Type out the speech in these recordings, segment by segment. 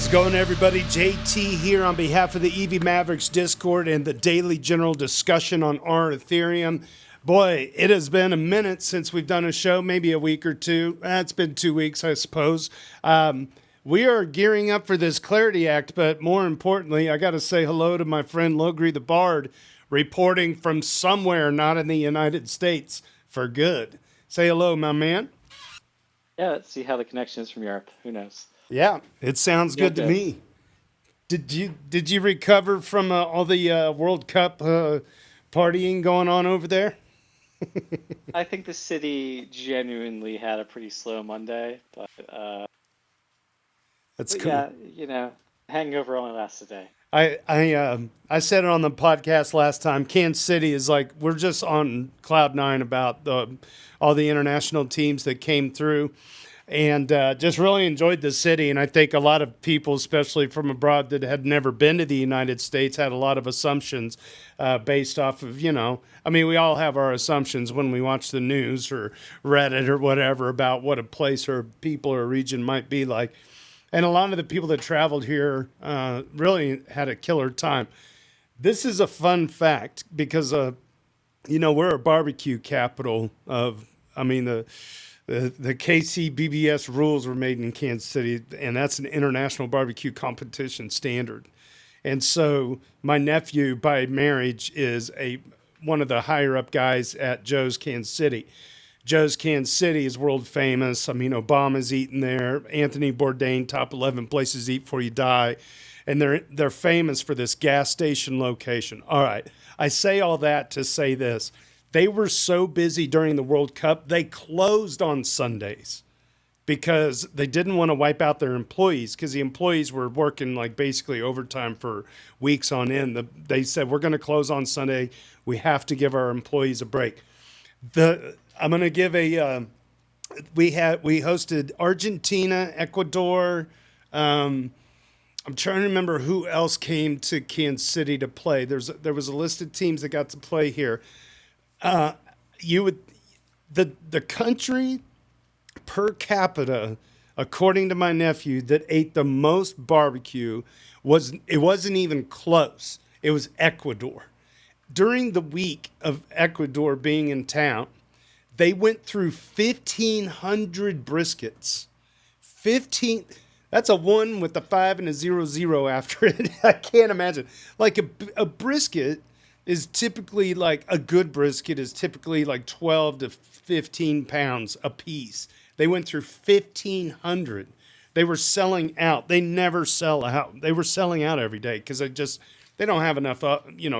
How's it going, everybody? JT here on behalf of the EV Mavericks Discord and the daily general discussion on our Ethereum. Boy, it has been a minute since we've done a show, maybe a week or two. It's been 2 weeks, I suppose. We are gearing up for this Clarity Act, but more importantly, I got to say hello to my friend LogrisTheBard, reporting from somewhere not in the United States for good. Say hello, my man. Yeah, let's see how the connection is from Europe. Who knows? Yeah, it sounds Yeah, good to me. Did you recover from all the World Cup partying going on over there? I think the city genuinely had a pretty slow Monday, That's but cool. yeah, hangover only lasts a day. I said it on the podcast last time. Kansas City is like we're just on cloud nine about all the international teams that came through, and just really enjoyed the city. And I think a lot of people, especially from abroad that had never been to the United States, had a lot of assumptions based off of I mean, we all have our assumptions when we watch the news or Reddit or whatever about what a place or people or region might be like. And a lot of the people that traveled here really had a killer time. This is a fun fact because, we're a barbecue capital of, I mean, the KCBBS rules were made in Kansas City, and that's an international barbecue competition standard. And so my nephew by marriage is one of the higher up guys at Joe's Kansas City. Joe's Kansas City is world famous. I mean, Obama's eating there. Anthony Bourdain, top 11 places to eat before you die. And they're famous for this gas station location. All right. I say all that to say this. They were so busy during the World Cup, they closed on Sundays because they didn't want to wipe out their employees because the employees were working like basically overtime for weeks on end. They said, we're going to close on Sunday. We have to give our employees a break. I'm going to give we hosted Argentina, Ecuador. I'm trying to remember who else came to Kansas City to play. There was a list of teams that got to play here. You would the country per capita, according to my nephew, that ate the most barbecue wasn't even close. It was Ecuador. During the week of Ecuador being in town, they went through 1,500 briskets. 15. That's a 1 with a 5 and a 00 after it. I can't imagine. Like a brisket is typically like a good brisket is typically like 12 to 15 pounds a piece. They went through 1,500. They were selling out. They never sell out. They were selling out every day because they don't have enough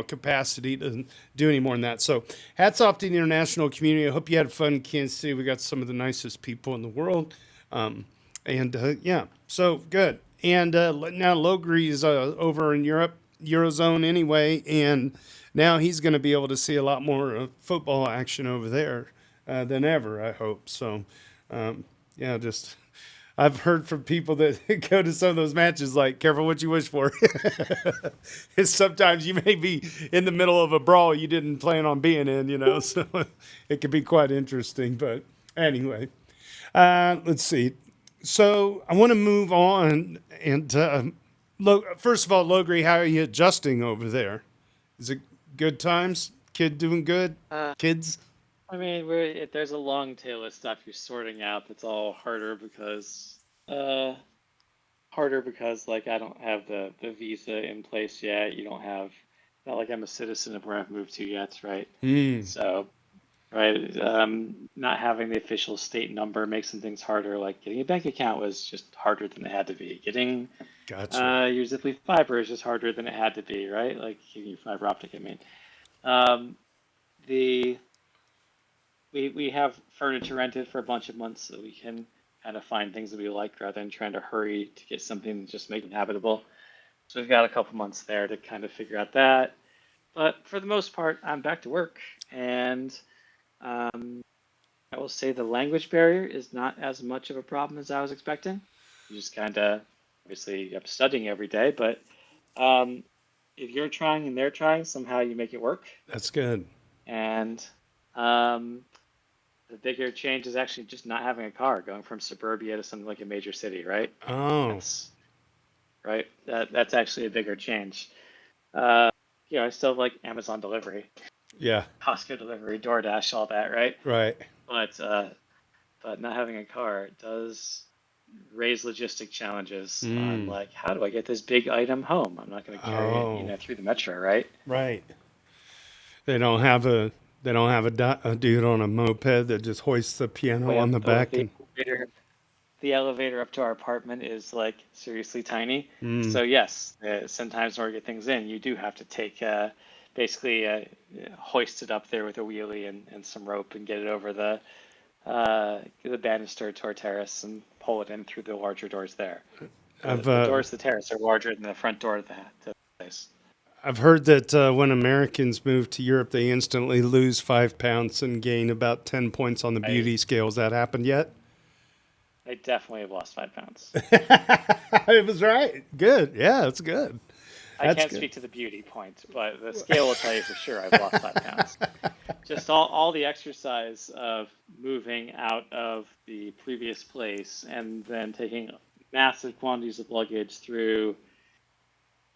capacity to do any more than that. So hats off to the international community. I hope you had fun in Kansas City. We got some of the nicest people in the world. Yeah, so good. And now Logri is over in Europe, Eurozone anyway, and now he's going to be able to see a lot more football action over there than ever, I hope. So, yeah, just I've heard from people that go to some of those matches, like, careful what you wish for. Sometimes you may be in the middle of a brawl you didn't plan on being in, so it could be quite interesting. But anyway, let's see. So I want to move on. And first of all, Logri, how are you adjusting over there? Is it good times? Kid doing good? Uh, Kids? I mean, there's a long tail of stuff you're sorting out that's all harder because like I don't have the visa in place yet. You don't have not like I'm a citizen of where I've moved to yet, right? Mm, So, right, not having the official state number makes some things harder. Like getting a bank account was just harder than it had to be. Getting gotcha. your Zipley fiber is just harder than it had to be, right? Like getting your fiber optic, I mean. Um, the we have furniture rented for a bunch of months so we can kind of find things that we like rather than trying to hurry to get something to just make it habitable. So we've got a couple months there to kind of figure out that. But for the most part, I'm back to work, and um, I will say the language barrier is not as much of a problem as I was expecting. You just kind of, obviously, I'm studying every day, but um, if you're trying and they're trying, somehow you make it work. That's good. And um, the bigger change is actually just not having a car, going from suburbia to something like a major city, right? Oh, That's right? That's actually a bigger change. I still like Amazon delivery, Yeah. Costco delivery, DoorDash, all that, right? Right. But not having a car does raise logistic challenges on Mm. like, how do I get this big item home? I'm not going to carry it, Oh. through the metro, right? Right. They don't have a a dude on a moped that just hoists the piano Way on up the back and. the elevator up to our apartment is like seriously tiny. Mm. So yes, sometimes in order to get things in, you do have to take basically hoist it up there with a wheelie and some rope and get it over the banister to our terrace and pull it in through the larger doors there. The, I've the doors to the terrace are larger than the front door to the place. I've heard that when Americans move to Europe, they instantly lose 5 pounds and gain about 10 points on the I beauty scale. Has that happened yet? I definitely have lost 5 pounds. It was right. Good. Yeah, that's good. I That's can't good. speak to the beauty point, but the scale will tell you for sure I've lost 5 pounds. Just all the exercise of moving out of the previous place and then taking massive quantities of luggage through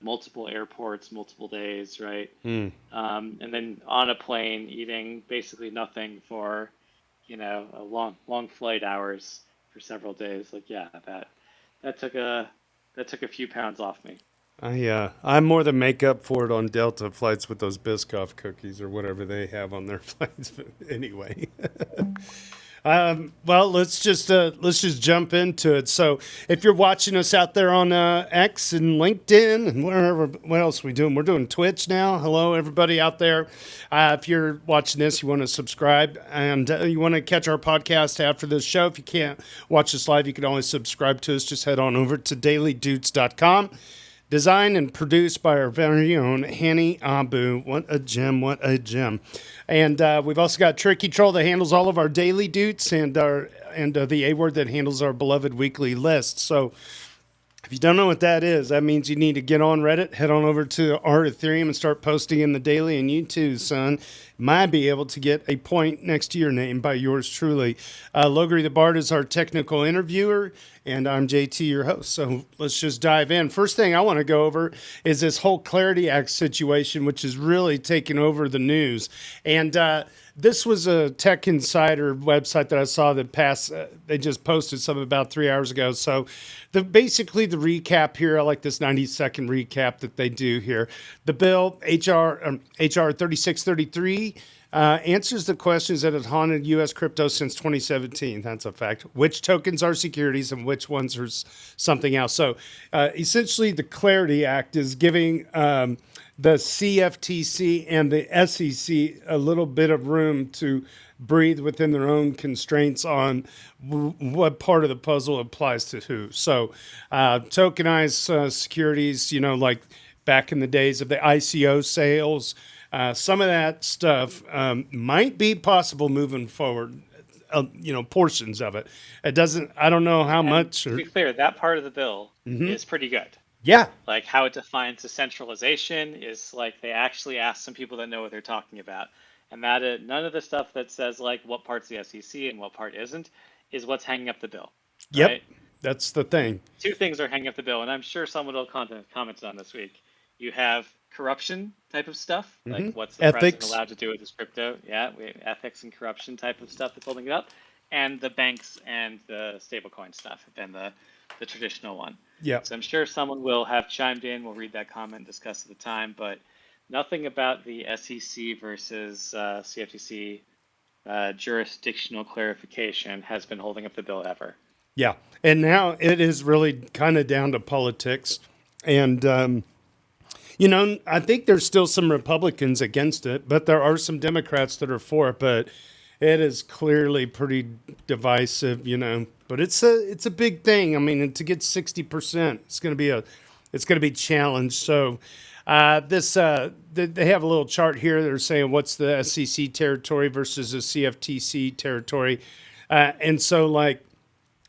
multiple airports, multiple days, right? Hmm. And then on a plane eating basically nothing for, a long flight hours for several days. Like, yeah, that took a few pounds off me. I'm more than make up for it on Delta flights with those Biscoff cookies or whatever they have on their flights. But anyway. Well, let's just jump into it. So, if you're watching us out there on X and LinkedIn and wherever, what else are we doing? We're doing Twitch now. Hello, everybody out there. If you're watching this, you want to subscribe and you want to catch our podcast after this show. If you can't watch us live, you can always subscribe to us. Just head on over to dailydoots.com. Designed and produced by our very own Hanny Abu. What a gem, what a gem. And we've also got Tricky Troll that handles all of our daily doots and the A word that handles our beloved weekly list. So if you don't know what that is, that means you need to get on Reddit, head on over to our Ethereum and start posting in the daily. And you too, son, might be able to get a point next to your name by yours truly. LogrisTheBard is our technical interviewer, and I'm JT, your host. So let's just dive in. First thing I want to go over is this whole Clarity Act situation, which is really taking over the news. And this was a Tech Insider website that I saw that they just posted something about 3 hours ago. So basically the recap here, I like this 90-second recap that they do here. The bill, HR 3633, answers the questions that have haunted U.S. crypto since 2017. That's a fact. Which tokens are securities and which ones are something else? So essentially the Clarity Act is giving the CFTC and the SEC a little bit of room to breathe within their own constraints on what part of the puzzle applies to who. So tokenized securities, like back in the days of the ICO sales, some of that stuff might be possible moving forward. Portions of it. I don't know how And much. to be clear, that part of the bill is pretty good. Yeah. Like how it defines decentralization is like they actually ask some people that know what they're talking about. And that none of the stuff that says like what part's the SEC and what part isn't is what's hanging up the bill. Yep. Right? That's the thing. Two things are hanging up the bill, and I'm sure someone will comment on this week. You have corruption type of stuff, like what's the president Ethics. allowed to do with his crypto? Yeah, ethics and corruption type of stuff that's holding it up. And the banks and the stablecoin stuff have been the traditional one. Yeah. So I'm sure someone will have chimed in. We'll read that comment and discuss at the time, but nothing about the SEC versus CFTC jurisdictional clarification has been holding up the bill ever. Yeah. And now it is really kind of down to politics. And, I think there's still some Republicans against it, but there are some Democrats that are for it. But it is clearly pretty divisive, But it's a big thing. I mean, to get 60%, it's going to be challenged. So they have a little chart here. They're saying what's the SEC territory versus the CFTC territory, and so I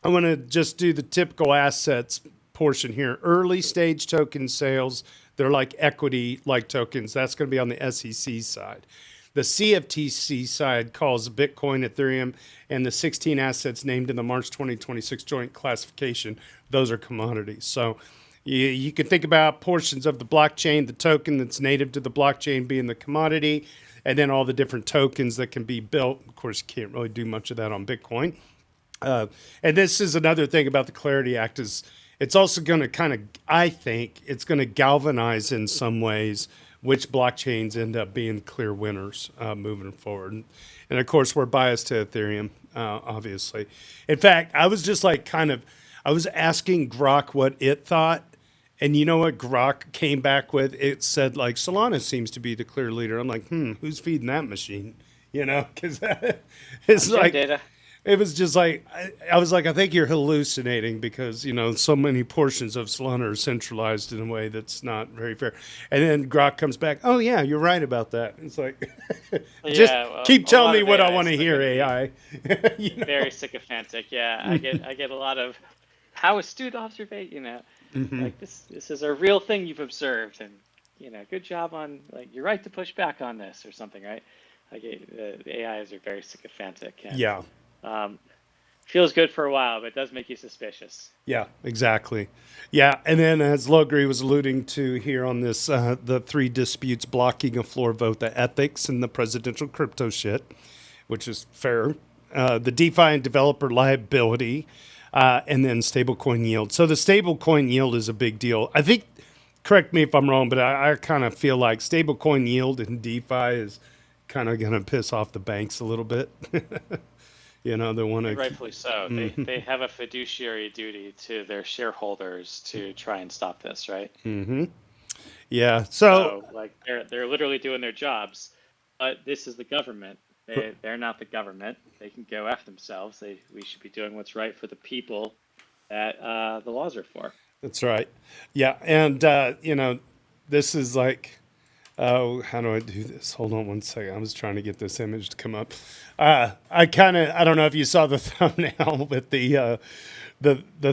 want to just do the typical assets portion here. Early stage token sales, they're like equity like tokens. That's going to be on the SEC side. The CFTC side calls Bitcoin, Ethereum, and the 16 assets named in the March 2026 joint classification. Those are commodities. So You can think about portions of the blockchain, the token that's native to the blockchain being the commodity, and then all the different tokens that can be built. Of course, you can't really do much of that on Bitcoin. And this is another thing about the Clarity Act is it's also going to kind of, I think, it's going to galvanize in some ways which blockchains end up being clear winners moving forward. And of course, we're biased to Ethereum, obviously. In fact, I was just like I was asking Grok what it thought. And you know what Grok came back with? It said like Solana seems to be the clear leader. I'm like, who's feeding that machine? You know, because it's like data. it was just like I was like, I think you're hallucinating because so many portions of Solana are centralized in a way that's not very fair. And then Grok comes back, oh yeah, you're right about that. It's like, just keep telling me what I want to hear, AI. Very sycophantic. Yeah, I get a lot of how astute observation. Like this is a real thing you've observed, and good job on like you're right to push back on this or something, right? Like the AIs are very sycophantic. And, yeah. Feels good for a while, but it does make you suspicious. Yeah, exactly. Yeah, and then as Logri was alluding to here on this, the 3 disputes blocking a floor vote, the ethics and the presidential crypto shit, which is fair, the DeFi and developer liability, and then stablecoin yield. So the stablecoin yield is a big deal. I think, correct me if I'm wrong, but I kind of feel like stablecoin yield in DeFi is kind of going to piss off the banks a little bit. They want to. Rightfully so. They have a fiduciary duty to their shareholders to try and stop this, right? Mm-hmm. Yeah. So like they're literally doing their jobs, but this is the government. They're not the government. They can go after themselves. We should be doing what's right for the people that the laws are for. That's right. Yeah, and this is like. Oh, how do I do this? Hold on one second. I was trying to get this image to come up. I don't know if you saw the thumbnail with the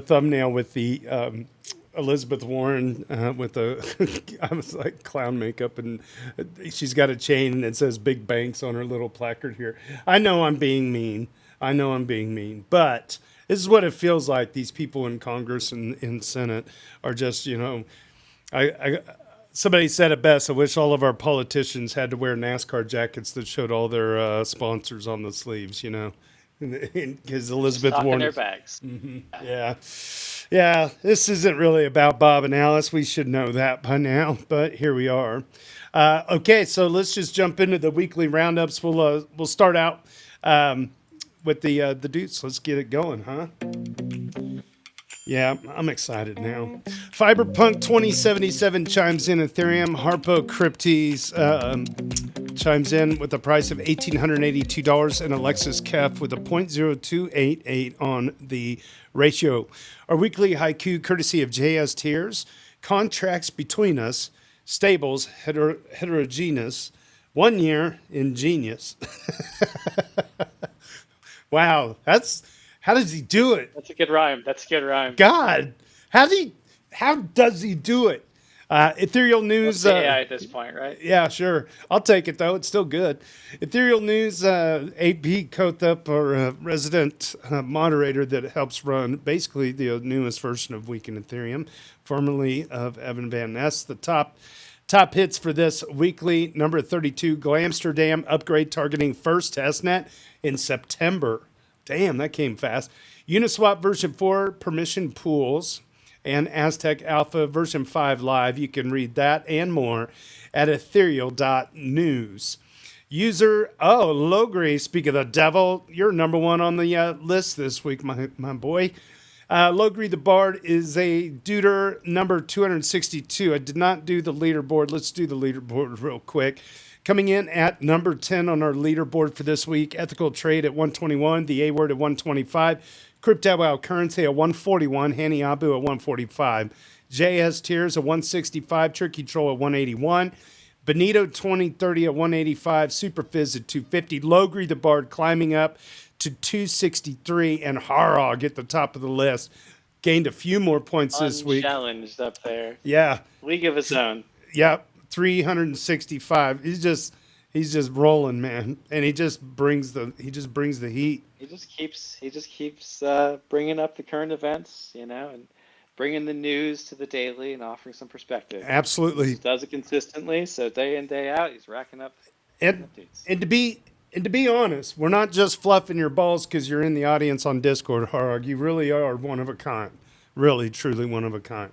thumbnail with the Elizabeth Warren with the I was like clown makeup, and she's got a chain and it says big banks on her little placard here. I know I'm being mean, but this is what it feels like. These people in Congress and in Senate are just, somebody said it best. I wish all of our politicians had to wear NASCAR jackets that showed all their sponsors on the sleeves, because Elizabeth Warren. Their bags. Mm-hmm. Yeah. This isn't really about Bob and Alice. We should know that by now, but here we are. Okay, so let's just jump into the weekly roundups. We'll start out with the Doots. Let's get it going, huh? Yeah, I'm excited now. Cyberpunk 2077 chimes in Ethereum. Harpo Cryptes chimes in with a price of $1,882 and Alexis Kef with a 0.0288 on the ratio. Our weekly haiku, courtesy of JS Tiers. Contracts between us, stables, heterogeneous, 1 year ingenious. Wow, how does he do it? That's a good rhyme. God, how does he do it? Ethereal News. AI at this point, right? Yeah, sure. I'll take it, though. It's still good. Ethereal News, AP Kothup, or resident moderator that helps run basically the newest version of Week in Ethereum, formerly of Evan Van Ness. The top hits for this weekly, number 32, Glamsterdam upgrade targeting first testnet in September. Damn, that came fast. Uniswap version 4 permission pools and Aztec Alpha version 5 live. You can read that and more at ethereal.news. User, Logri, speak of the devil, you're number 1 on the list this week, my boy. LogrisTheBard is a duder number 262. I did not do the leaderboard. Let's do the leaderboard real quick. Coming in at number 10 on our leaderboard for this week, Ethical Trade at 121, The A-Word at 125, Crypto Currency at 141, Hanny Abu at 145, JS Tiers at 165, Tricky Troll at 181, Benito 2030 at 185, Superfizz at 250, LogrisTheBard climbing up to 263, and Harog at the top of the list. Gained a few more points this week. Unchallenged up there. Yeah. League of his own. Yep. 365. He's just rolling, man, and he just brings the heat. He just keeps bringing up the current events, and bringing the news to the daily and offering some perspective. He Absolutely. just does it consistently, so day in day out, he's racking up And updates. and to be honest, we're not just fluffing your balls because you're in the audience on Discord, Harag. You really are one of a kind. Really, truly one of a kind.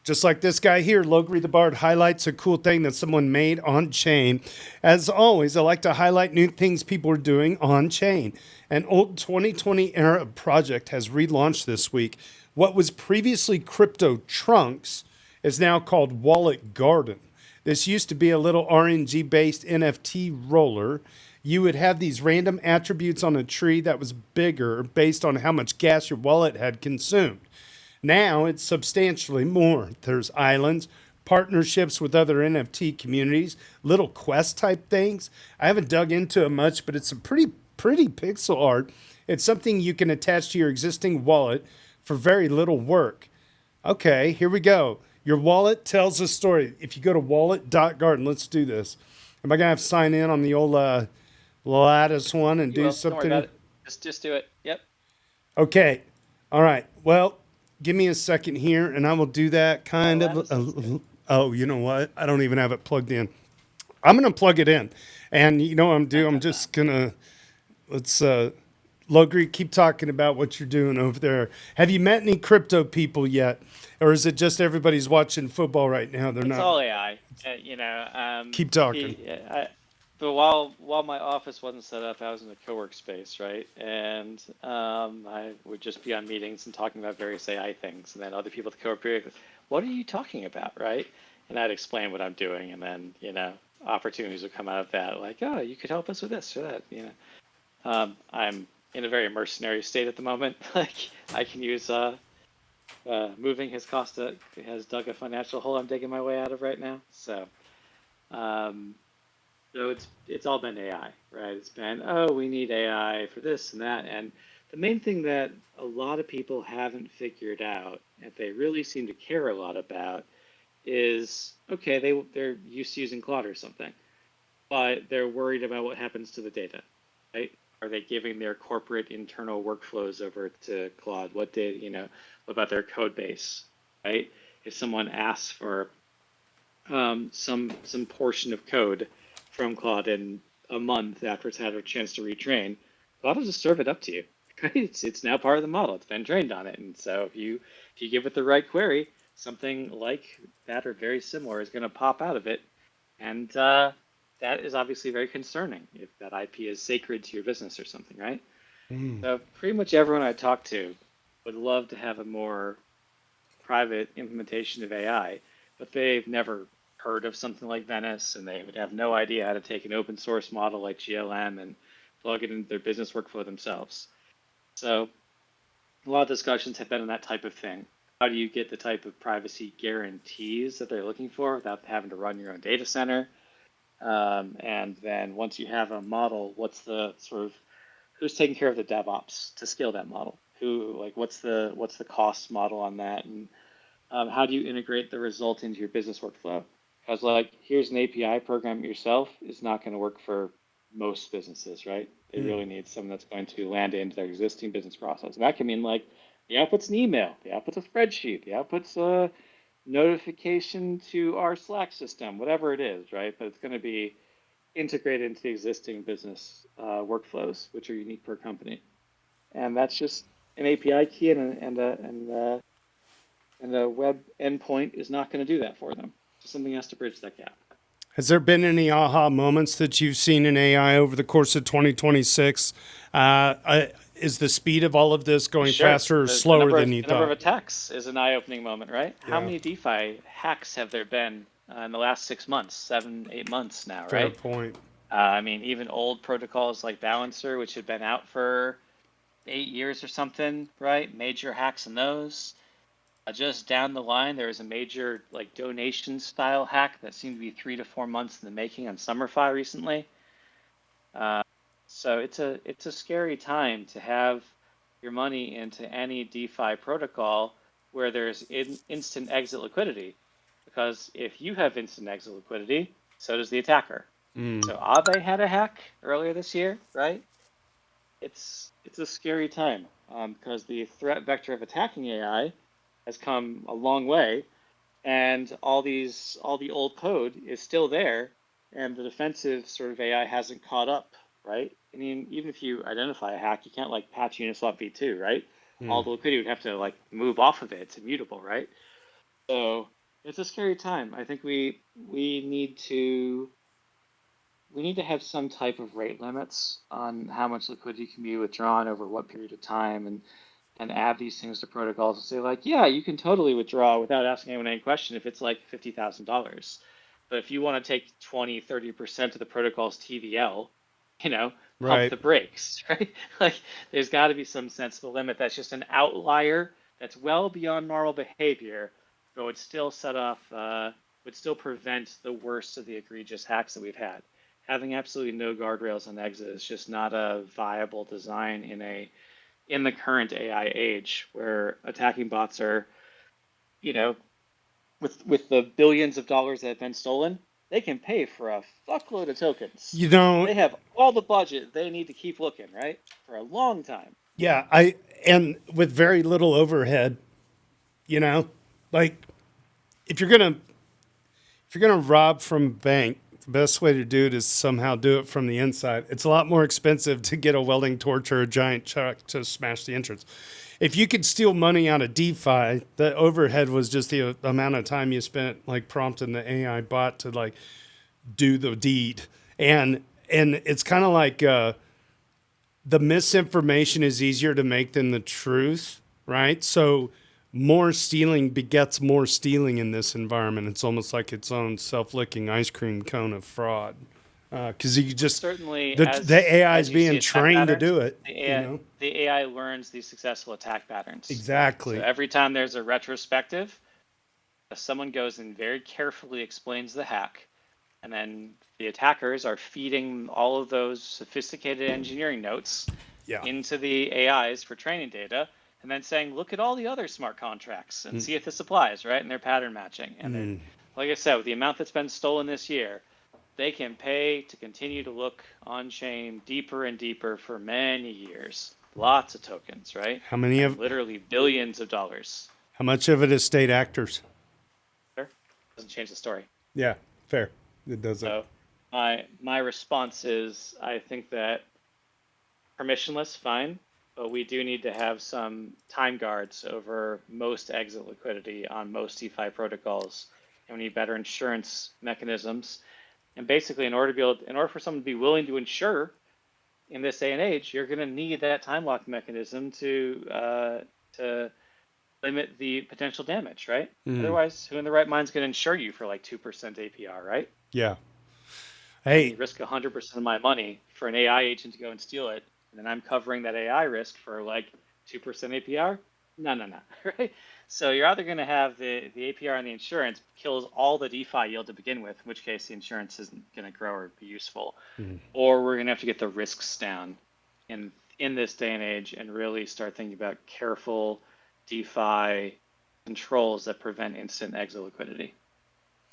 Just like this guy here, LogrisTheBard highlights a cool thing that someone made on chain. As always, I like to highlight new things people are doing on chain. An old 2020 era project has relaunched this week. What was previously Crypto Trunks is now called Wallet Garden. This used to be a little RNG based NFT roller. You would have these random attributes on a tree that was bigger based on how much gas your wallet had consumed. Now it's substantially more. There's islands, partnerships with other NFT communities, little quest type things. I haven't dug into it much, but it's a pretty pixel art. It's something you can attach to your existing wallet for very little work. Okay, here we go. Your wallet tells a story. If you go to wallet.garden, let's do this. Am I going to have to sign in on the old Lattice one and You do will. Don't worry something? about it. Just do it. Yep. Okay. All right. Well, give me a second here and I will do that kind of. Lattice, that's good. Oh, you know what? I don't even have it plugged in. I'm going to plug it in. And you know what I'm doing? I'm just going to, let's, Logri, keep talking about what you're doing over there. Have you met any crypto people yet? Or is it just everybody's watching football right now? They're It's not. all AI. Keep talking. But while my office wasn't set up, I was in a co-work space, right? And I would just be on meetings and talking about various AI things, and then other people at the co-work period, what are you talking about, right? And I'd explain what I'm doing, and then opportunities would come out of that, like, oh, you could help us with this or that. I'm in a very mercenary state at the moment. Like I can use moving has dug a financial hole I'm digging my way out of right now. Um, so it's all been AI, right? It's been, oh, we need AI for this and that. And the main thing that a lot of people haven't figured out, and they really seem to care a lot about, is okay, they're used to using Claude or something, but they're worried about what happens to the data, right? Are they giving their corporate internal workflows over to Claude? What about their code base, right? If someone asks for some portion of code from Claude in a month after it's had a chance to retrain, Claude will just serve it up to you, right? It's now part of the model. It's been trained on it, and so if you give it the right query, something like that or very similar is going to pop out of it, and that is obviously very concerning if that IP is sacred to your business or something, right? So pretty much everyone I talk to would love to have a more private implementation of AI, but they've never heard of something like Venice, and they would have no idea how to take an open source model like GLM and plug it into their business workflow themselves. So a lot of discussions have been on that type of thing. How do you get the type of privacy guarantees that they're looking for without having to run your own data center? And then once you have a model, what's the sort of who's taking care of the DevOps to scale that model? What's the cost model on that? And how do you integrate the result into your business workflow? Because here's an API, program it yourself is not going to work for most businesses, right? They really need someone that's going to land into their existing business process. And that can mean the output's an email, the output's a spreadsheet, the output's a notification to our Slack system, whatever it is, right? But it's going to be integrated into the existing business workflows, which are unique per company. And that's just an API key and a web endpoint is not going to do that for them. So something has to bridge that gap. Has there been any aha moments that you've seen in AI over the course of 2026? Is the speed of all of this going faster or slower than you thought? The number of attacks is an eye-opening moment, right? Yeah. How many DeFi hacks have there been in the last 6 months, 7, 8 months now, right? Fair point. Even old protocols like Balancer, which had been out for 8 years or something, right? Major hacks in those. Just down the line, there was a major donation style hack that seemed to be 3 to 4 months in the making on SummerFi recently. So it's a scary time to have your money into any DeFi protocol where there's instant exit liquidity, because if you have instant exit liquidity, so does the attacker. So Aave had a hack earlier this year, right? It's a scary time because the threat vector of attacking AI has come a long way, and all the old code is still there, and the defensive sort of AI hasn't caught up, right? I mean, even if you identify a hack, you can't like patch Uniswap v2, right? All Mm. the liquidity would have to like move off of it. It's immutable, right? So it's a scary time. I think we need to have some type of rate limits on how much liquidity can be withdrawn over what period of time, and add these things to protocols and say like, yeah, you can totally withdraw without asking anyone any question if it's like $50,000. But if you want to take 20-30% of the protocol's TVL, pump Right. the brakes, right? Like there's got to be some sensible limit that's just an outlier that's well beyond normal behavior, but would still would still prevent the worst of the egregious hacks that we've had. Having absolutely no guardrails on exit is just not a viable design in the current AI age, where attacking bots are, you know, with the billions of dollars that have been stolen, they can pay for a fuckload of tokens. You know, They have all the budget they need to keep looking, right? For a long time. yeah, and with very little overhead, you know, like if you're gonna rob from a bank, the best way to do it is somehow do it from the inside. It's a lot more expensive to get a welding torch or a giant chuck to smash the entrance. If you could steal money out of DeFi, the overhead was just the amount of time you spent like prompting the AI bot to like do the deed. And it's kind of like the misinformation is easier to make than the truth, right? So more stealing begets more stealing in this environment. It's almost like its own self-licking ice cream cone of fraud. Because you just Certainly, the AI is as you see being attack trained to patterns, do it. You know the AI learns these successful attack patterns. So exactly. every time there's a retrospective, someone goes and very carefully explains the hack, and then the attackers are feeding all of those sophisticated engineering notes Yeah. into the AIs for training data, and then saying, look at all the other smart contracts and see if this applies, right? And they're pattern matching. And they're, like I said, with the amount that's been stolen this year, they can pay to continue to look on chain deeper and deeper for many years. Lots of tokens, right? How many And of literally billions of dollars. how much of it is state actors? Doesn't change the story. Yeah, fair. It doesn't. So my response is, I think that permissionless, fine, but we do need to have some time guards over most exit liquidity on most DeFi protocols, and we need better insurance mechanisms. And basically, in order for someone to be willing to insure in this day and age, you're going to need that time lock mechanism to limit the potential damage, right? Otherwise, who in the right mind is going to insure you for like 2% APR, right? Yeah. And you Hey, risk 100% of my money for an AI agent to go and steal it, and then I'm covering that AI risk for like 2% APR? No, right? So you're either going to have the APR and the insurance kills all the DeFi yield to begin with, in which case the insurance isn't going to grow or be useful, or we're going to have to get the risks down in this day and age and really start thinking about careful DeFi controls that prevent instant exit liquidity.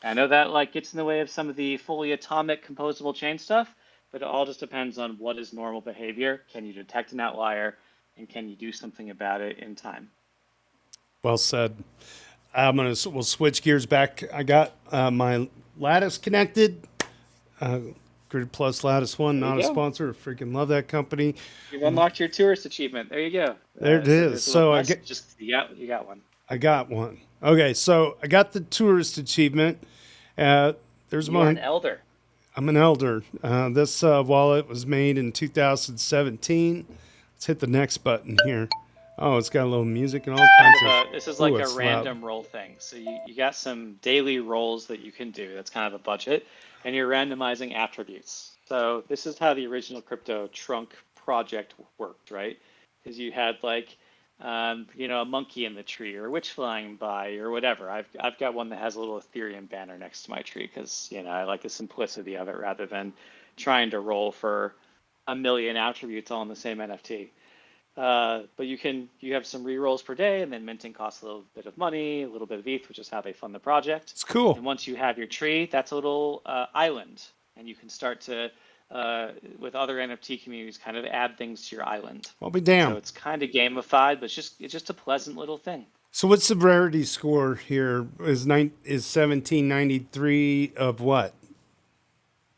I know that like gets in the way of some of the fully atomic composable chain stuff, but it all just depends on what is normal behavior. Can you detect an outlier, and can you do something about it in time? well said. We'll switch gears back. I got my Lattice connected. Grid Plus Lattice One, There not you a go. sponsor. Freaking love that company. You've unlocked your tourist achievement. There you go. There it So is. there's a So little I quest. get, Just you got one. I got one. Okay, so I got the tourist achievement. There's You are an my. elder. I'm an elder. This wallet was made in 2017. Let's hit the next button here. Oh, it's got a little music and all kinds of. This is Ooh, like a it's loud. random roll thing. So you got some daily rolls that you can do. That's kind of a budget, and you're randomizing attributes. So this is how the original crypto trunk project worked, right? Because you had like, a monkey in the tree or a witch flying by or whatever. I've got one that has a little Ethereum banner next to my tree because I like the simplicity of it rather than trying to roll for a million attributes all in the same NFT. But you have some rerolls per day, and then minting costs a little bit of money, a little bit of ETH, which is how they fund the project. It's cool. And once you have your tree, that's a little island, and you can start to, with other NFT communities, kind of add things to your island. I'll be So damned. it's kind of gamified, but it's just a pleasant little thing. So what's the rarity score here? Is 1793 of what?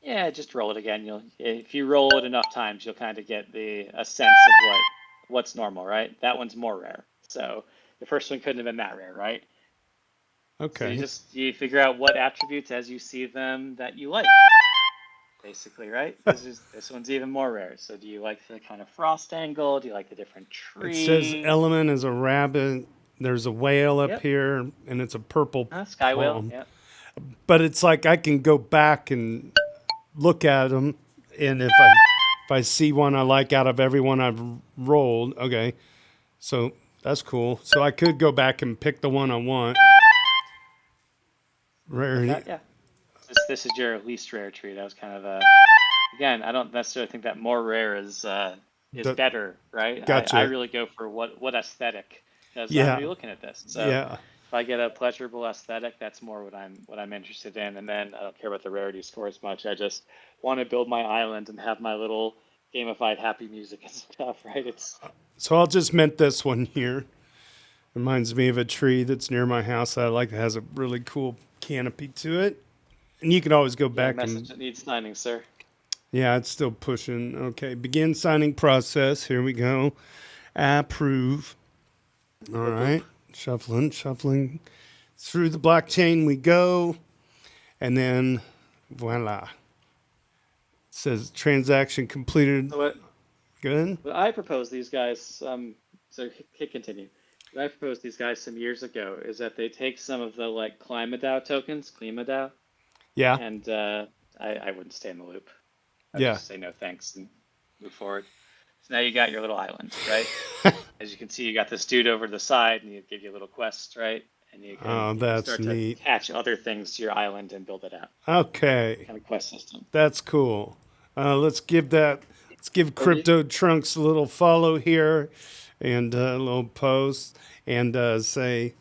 Yeah, just roll it again. You'll if you roll it enough times, you'll kind of get a sense of what's normal, right? That one's more rare. So the first one couldn't have been that rare, right? So Okay. you figure out what attributes as you see them that you like, basically, right? This one's even more rare. So do you like the kind of frost angle? Do you like the different It says tree? element is a rabbit. There's a whale up Yep. here, and it's a purple Sky whale. palm. Yep. But it's like I can go back and look at them, and if I see one I like out of every one I've rolled, okay, so that's cool. So I could go back and pick the one I want. Like Rarity. that, yeah. This is your least rare tree. That was kind of a again. I don't necessarily think that more rare is The, better, right? I gotcha. really go for what aesthetic because I'm gonna Yeah. be looking at this. So Yeah. if I get a pleasurable aesthetic, that's more what I'm interested in. And then I don't care about the rarity score as much. I just want to build my island and have my little gamified happy music and stuff, right? It's So I'll just mint this one here. Reminds me of a tree that's near my house that I like that has a really cool canopy to it. And you can always go yeah, back message and that needs signing, sir. yeah, it's still pushing. Okay, begin signing process. Here we go. Approve. All Boop boop. right. Shuffling. Through the blockchain we go. And then voila. It says transaction completed. So Good. what I proposed these guys, so hit continue. What I proposed these guys some years ago is that they take some of the like ClimaDAO tokens, ClimaDAO, Yeah. and I wouldn't stay in the loop. I'd Yeah. just say no thanks and move forward. So now you got your little island, right? As you can see, you got this dude over to the side, and he give you a little quest, right? And Oh, you can that's start to neat. attach other things to your island and build it out, Okay. kind of quest system. That's cool. Let's give Ready? Crypto Trunks a little follow here and a little post and say,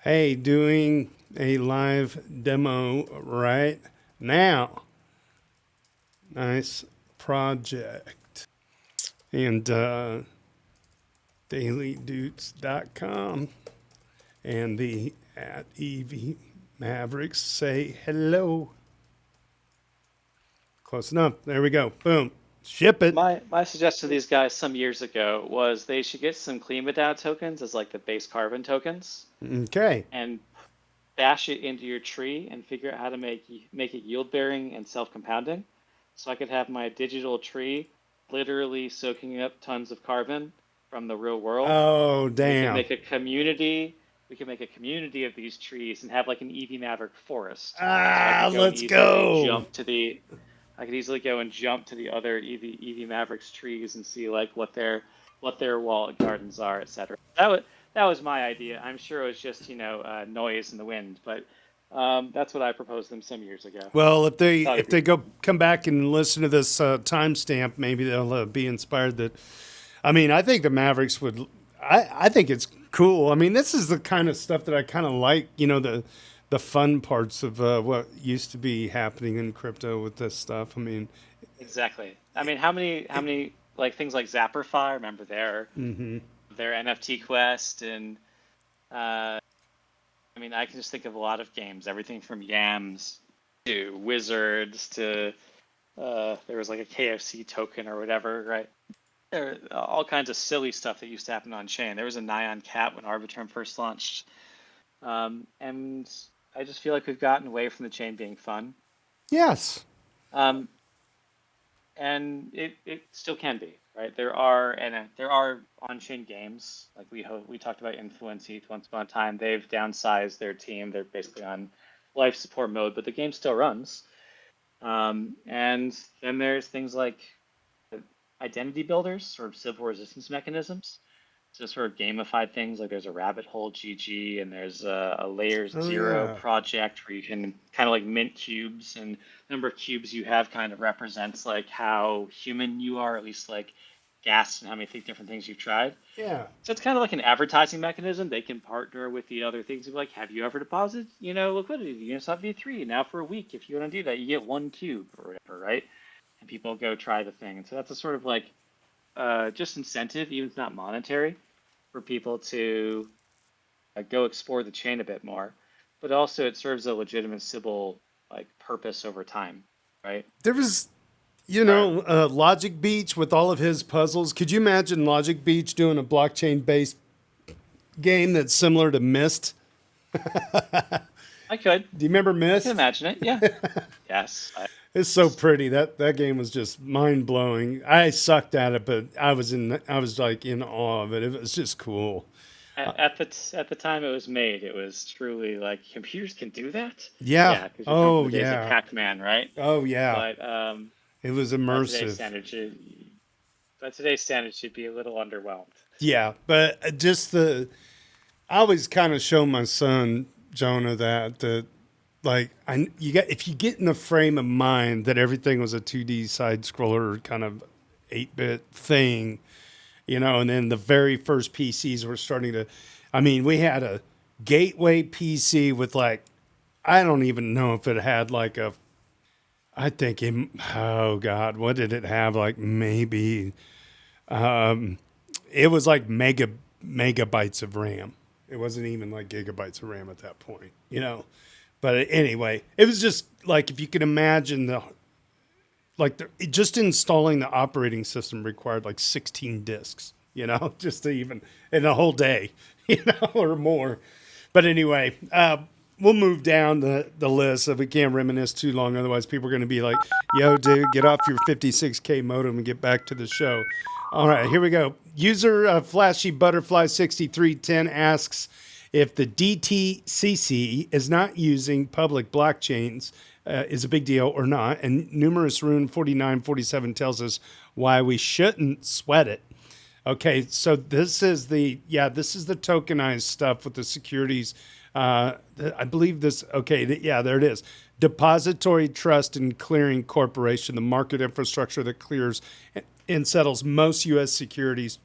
hey, doing a live demo right now. Nice project. And dailydoots.com and the at EV Mavericks say hello. Close enough. There we go. Boom. Ship it. My suggestion to these guys some years ago was they should get some ClimaDAO tokens as like the base carbon tokens Okay. and bash it into your tree and figure out how to make it yield bearing and self compounding. So I could have my digital tree literally soaking up tons of carbon from the real world. Oh, We could damn. make a community. We could make a community of these trees and have like an EV Maverick forest. So Let's go. I could easily go and jump to the other EV Mavericks trees and see like what their walled gardens are, etc. That was my idea. I'm sure it was just noise in the wind, but that's what I proposed them some years ago. Well, Thought if it'd be they go come back and listen to this timestamp, maybe they'll be inspired. That I mean, I think the Mavericks would. I think it's cool. I mean, this is the kind of stuff that I kind of like. You know, the fun parts of what used to be happening in crypto with this stuff. I mean, exactly. I mean, how many like things like Zapperfy? Remember their NFT quest and I mean, I can just think of a lot of games, everything from Yams to Wizards to there was like a KFC token or whatever, right? There are all kinds of silly stuff that used to happen on chain. There was a Nyan Cat when Arbitrum first launched, and I just feel like we've gotten away from the chain being fun, yes. um, and it still can be, right? There are on-chain games like we talked about Influence Heat once upon a time. They've downsized their team. They're basically on life support mode, but the game still runs. And then there's things like identity builders, sort of civil resistance mechanisms. So sort of gamified things like there's a rabbit hole GG and there's a layers Oh zero yeah. project where you can kind of like mint cubes and the number of cubes you have kind of represents like how human you are, at least like gas and how many different things you've tried. Yeah. So it's kind of like an advertising mechanism. They can partner with the other things. Like, have you ever deposited, liquidity to Uniswap V3? Now for a week, if you want to do that, you get 1 cube or whatever, right? And people go try the thing. And so that's a sort of like just incentive, even if it's not monetary, for people to go explore the chain a bit more, but also it serves a legitimate Sybil like purpose over time, right? There was, Or Logic Beach with all of his puzzles. Could you imagine Logic Beach doing a blockchain based game that's similar to Myst? I could, Do you remember I can Myst? imagine it. Yeah. Yes. It's so pretty. That game was just mind blowing. I sucked at it, but I was like in awe of it. It was just cool. At the time it was made, it was truly like computers can do that. Yeah. Yeah, because you're going from Oh the days of yeah. Pac-Man, right? Oh yeah. But It was by today's immersive. standards, by today's standards, you'd be a little underwhelmed. Yeah, but just I always kind of show my son Jonah that like you get if you get in the frame of mind that everything was a 2D side scroller kind of 8-bit thing, and then the very first PCs were starting to, I mean, we had a gateway PC with like, I don't even know if it had like I think oh God, what did it have? Like maybe, it was like megabytes of RAM. It wasn't even like gigabytes of RAM at that point. But anyway, it was just like if you could imagine just installing the operating system required like 16 disks, just to even in a whole day, or more. But anyway, we'll move down the list if we can't reminisce too long. Otherwise, people are going to be like, yo, dude, get off your 56K modem and get back to the show. All right, here we go. User Flashy Butterfly 6310 asks if the DTCC is not using public blockchains is a big deal or not. And Numerous Rune 4947 tells us why we shouldn't sweat it. Okay, so this is the tokenized stuff with the securities. I believe this. Okay, there it is. Depository Trust and Clearing Corporation, the market infrastructure that clears and settles most U.S. securities,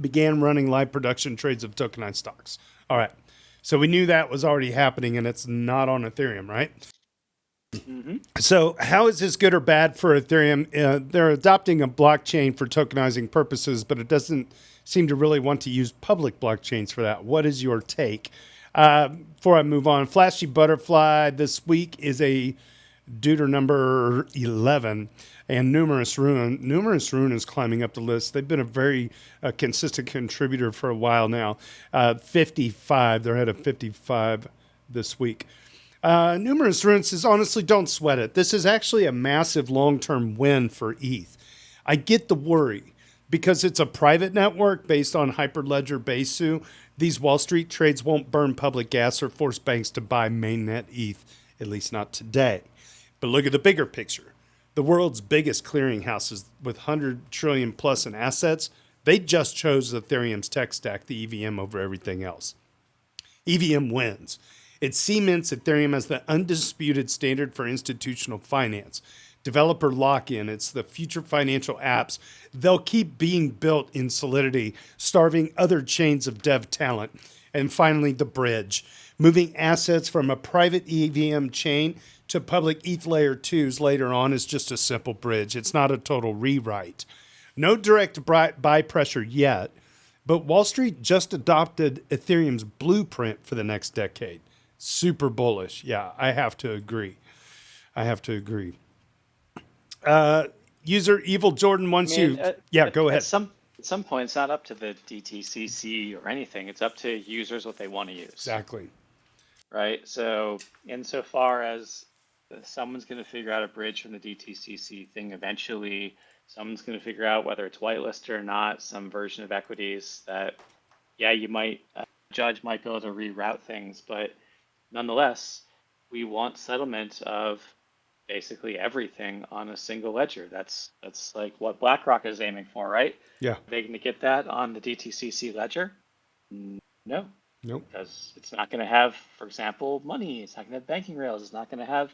began running live production trades of tokenized stocks. All right, so we knew that was already happening, and it's not on Ethereum, right? Mm-hmm. So how is this good or bad for Ethereum? They're adopting a blockchain for tokenizing purposes, but it doesn't seem to really want to use public blockchains for that. What is your take? Before I move on, Flashy Butterfly this week is a Deuter number 11, and Numerous Rune. Numerous Rune is climbing up the list. They've been a very consistent contributor for a while now. 55, they're at a 55 this week. Numerous Rune says, honestly, don't sweat it. This is actually a massive long-term win for ETH. I get the worry because it's a private network based on Hyperledger Besu. These Wall Street trades won't burn public gas or force banks to buy mainnet ETH, at least not today. But look at the bigger picture. The world's biggest clearinghouses with 100 trillion plus in assets, they just chose Ethereum's tech stack, the EVM, over everything else. EVM wins. It cements Ethereum as the undisputed standard for institutional finance. Developer lock-in, it's the future financial apps. They'll keep being built in Solidity, starving other chains of dev talent. And finally, the bridge. Moving assets from a private EVM chain to public ETH layer 2s later on is just a simple bridge. It's not a total rewrite. No direct buy pressure yet, but Wall Street just adopted Ethereum's blueprint for the next decade. Super bullish. Yeah, I have to agree. User Evil Jordan wants I mean, you. Yeah, go ahead. At some point, it's not up to the DTCC or anything. It's up to users what they want to use. Exactly. Right. So insofar as someone's going to figure out a bridge from the DTCC thing eventually, someone's going to figure out whether it's whitelisted or not, some version of equities that, yeah, you might judge might be able to reroute things, but nonetheless, we want settlement of basically everything on a single ledger. That's like what BlackRock is aiming for, right? Yeah. Are they going to get that on the DTCC ledger? No. Nope. Because it's not going to have, for example, money. It's not going to have banking rails. It's not going to have,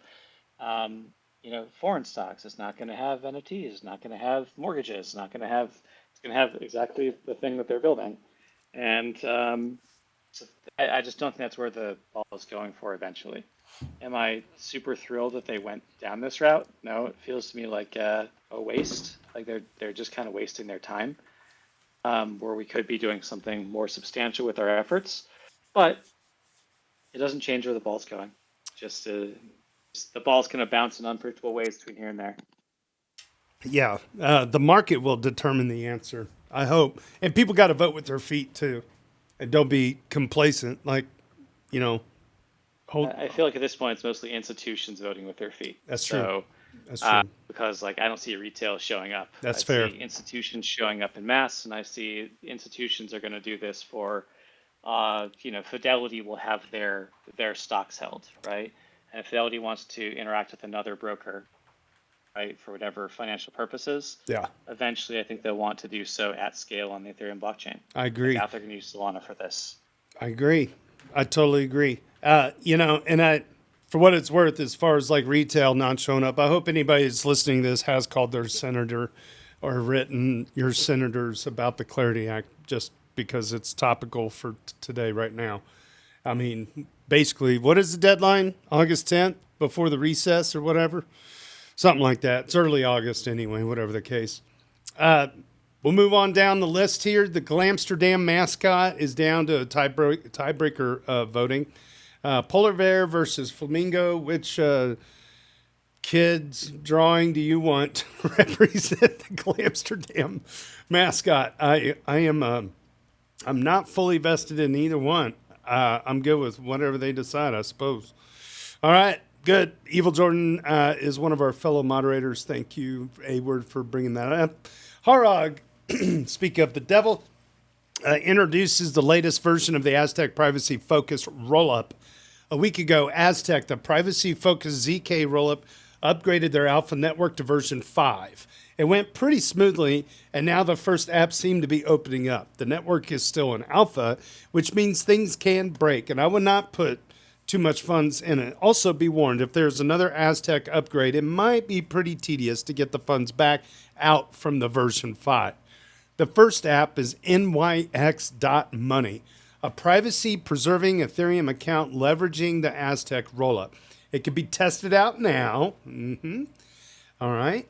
foreign stocks. It's not going to have NFTs. It's not going to have mortgages. It's not going to have. It's going to have exactly the thing that they're building, and so I just don't think that's where the ball is going for eventually. Am I super thrilled that they went down this route? No, it feels to me like a waste. Like they're just kind of wasting their time, where we could be doing something more substantial with our efforts. but it doesn't change where the ball's going. Just the ball's going to bounce in unpredictable ways between here and there. Yeah, the market will determine the answer, I hope. And people got to vote with their feet too, and don't be complacent. Like, you know, hold. I feel like at this point it's mostly institutions voting with their feet. That's true. So, That's true. because like I don't see retail showing up. That's I fair. see institutions showing up in mass, and I see institutions are going to do this for, Fidelity will have their stocks held, right? And if Fidelity wants to interact with another broker, right, for whatever financial purposes, Yeah, eventually I think they'll want to do so at scale on the Ethereum blockchain. I agree. They're going to use Solana for this. I agree. I totally agree. For what it's worth, as far as like retail not showing up, I hope anybody that's listening to this has called their senator or written your senators about the Clarity Act, just because it's topical for today, right now. I mean, basically, what is the deadline? August 10th, before the recess or whatever? Something like that. It's early August anyway, whatever the case. We'll move on down the list here. The Glamsterdam mascot is down to tiebreaker voting. Polar bear versus flamingo. Which kid's drawing do you want to represent the Glamsterdam mascot? I'm not fully vested in either one. I'm good with whatever they decide, I suppose. All right, good. Evil Jordan is one of our fellow moderators. Thank you, A-Word, for bringing that up. Harag, speak of the devil, introduces the latest version of the Aztec Privacy Focus rollup. A week ago, Aztec, the privacy-focused ZK rollup, upgraded their alpha network to version 5. It went pretty smoothly, and now the first apps seem to be opening up. The network is still in alpha, which means things can break, and I would not put too much funds in it. Also, be warned, if there's another Aztec upgrade, it might be pretty tedious to get the funds back out from the version 5. The first app is nyx.money, a privacy-preserving Ethereum account leveraging the Aztec rollup. It can be tested out now. All right.